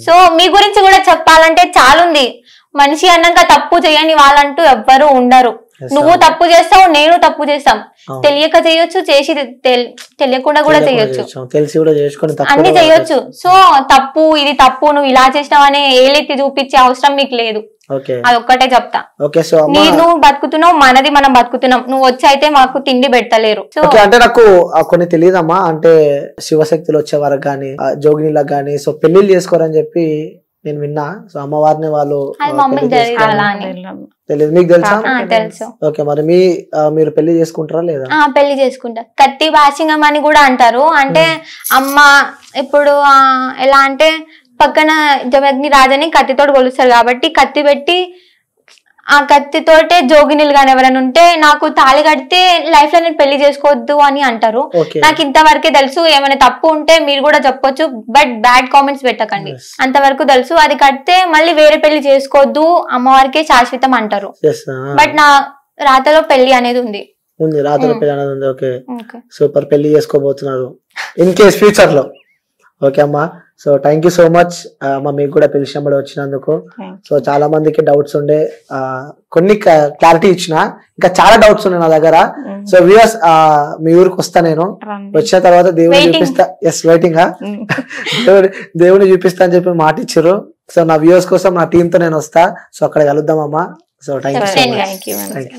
సో మీ గురించి కూడా చెప్పాలంటే చాలా ఉంది. మనిషి అన్నాక తప్పు చేయని వాళ్ళంటూ ఎవ్వరూ ఉండరు. నువ్వు తప్పు చేస్తావు, నేను తప్పు చేస్తాం. తెలియక చేయొచ్చు, చేసి తెలియకుండా కూడా చేయొచ్చు, అన్ని చేయొచ్చు. సో తప్పు, ఇది తప్పు, నువ్వు ఇలా చేసినావు అనే ఏలెత్తి చూపించే అవసరం మీకు లేదు. అది ఒక్కటే చెప్తా. నువ్వు బతుకుతున్నావు, మనది మనం బతుకుతున్నాం. నువ్వు వచ్చి అయితే మాకు తిండి పెడతలేరు. అంటే నాకు కొన్ని తెలియదమ్మా, అంటే శివశక్తులు వచ్చే వరకు గానీ, జోగినిలకు గానీ సో పెళ్లిళ్ళు చేసుకోరని చెప్పి నేను విన్నా. సో అమ్మవారిని వాళ్ళు తెలియదు, మీకు తెలుసా? ఓకే, మరి మీరు పెళ్లి చేసుకుంటారా లేదా? పెళ్లి చేసుకుంటా. కత్తి భాషింగం అని కూడా అంటారు. అంటే అమ్మ ఇప్పుడు ఎలా అంటే పక్కన జమగ్ని రాజని కత్తితోటి కొలుస్తారు కాబట్టి కత్తి పెట్టి ఆ కత్తితోటే జోగినిలు కానీ ఎవరైనా ఉంటే నాకు తాళి కడితే లైఫ్ లో నేను పెళ్లి చేసుకోవద్దు అని అంటారు. నాకు ఇంతవరకే తెలుసు. ఏమైనా తప్పు ఉంటే మీరు కూడా చెప్పొచ్చు, బట్ బ్యాడ్ కామెంట్స్ పెట్టకండి. అంతవరకు తెలుసు. అది కడితే మళ్ళీ వేరే పెళ్లి చేసుకోవద్దు, అమ్మవారికే శాశ్వతం అంటారు. బట్ నా రాతలో పెళ్లి అనేది ఉంది. సూపర్, పెళ్లి చేసుకోబోతున్నారు ఇన్ కేస్ ఫ్యూచర్ లో. ఓకే అమ్మా, so thank you so much అమ్మ, మీకు కూడా పిలిచినప్పుడు వచ్చినందుకు. సో చాలా మందికి డౌట్స్ ఉండే, కొన్ని క్లారిటీ ఇచ్చిన, ఇంకా చాలా డౌట్స్ ఉన్నాయి నా దగ్గర. సో వ్యూయర్స్, మీ ఊరికి వస్తా నేను. వచ్చిన తర్వాత దేవుని చూపిస్తా. వెయిటింగ్ దేవుని చూపిస్తా అని చెప్పి మాట ఇచ్చారు. సో నా వ్యూయర్స్ కోసం నా టీమ్ తో నేను వస్తా. సో అక్కడ కలుద్దాం అమ్మా. So thank you so much.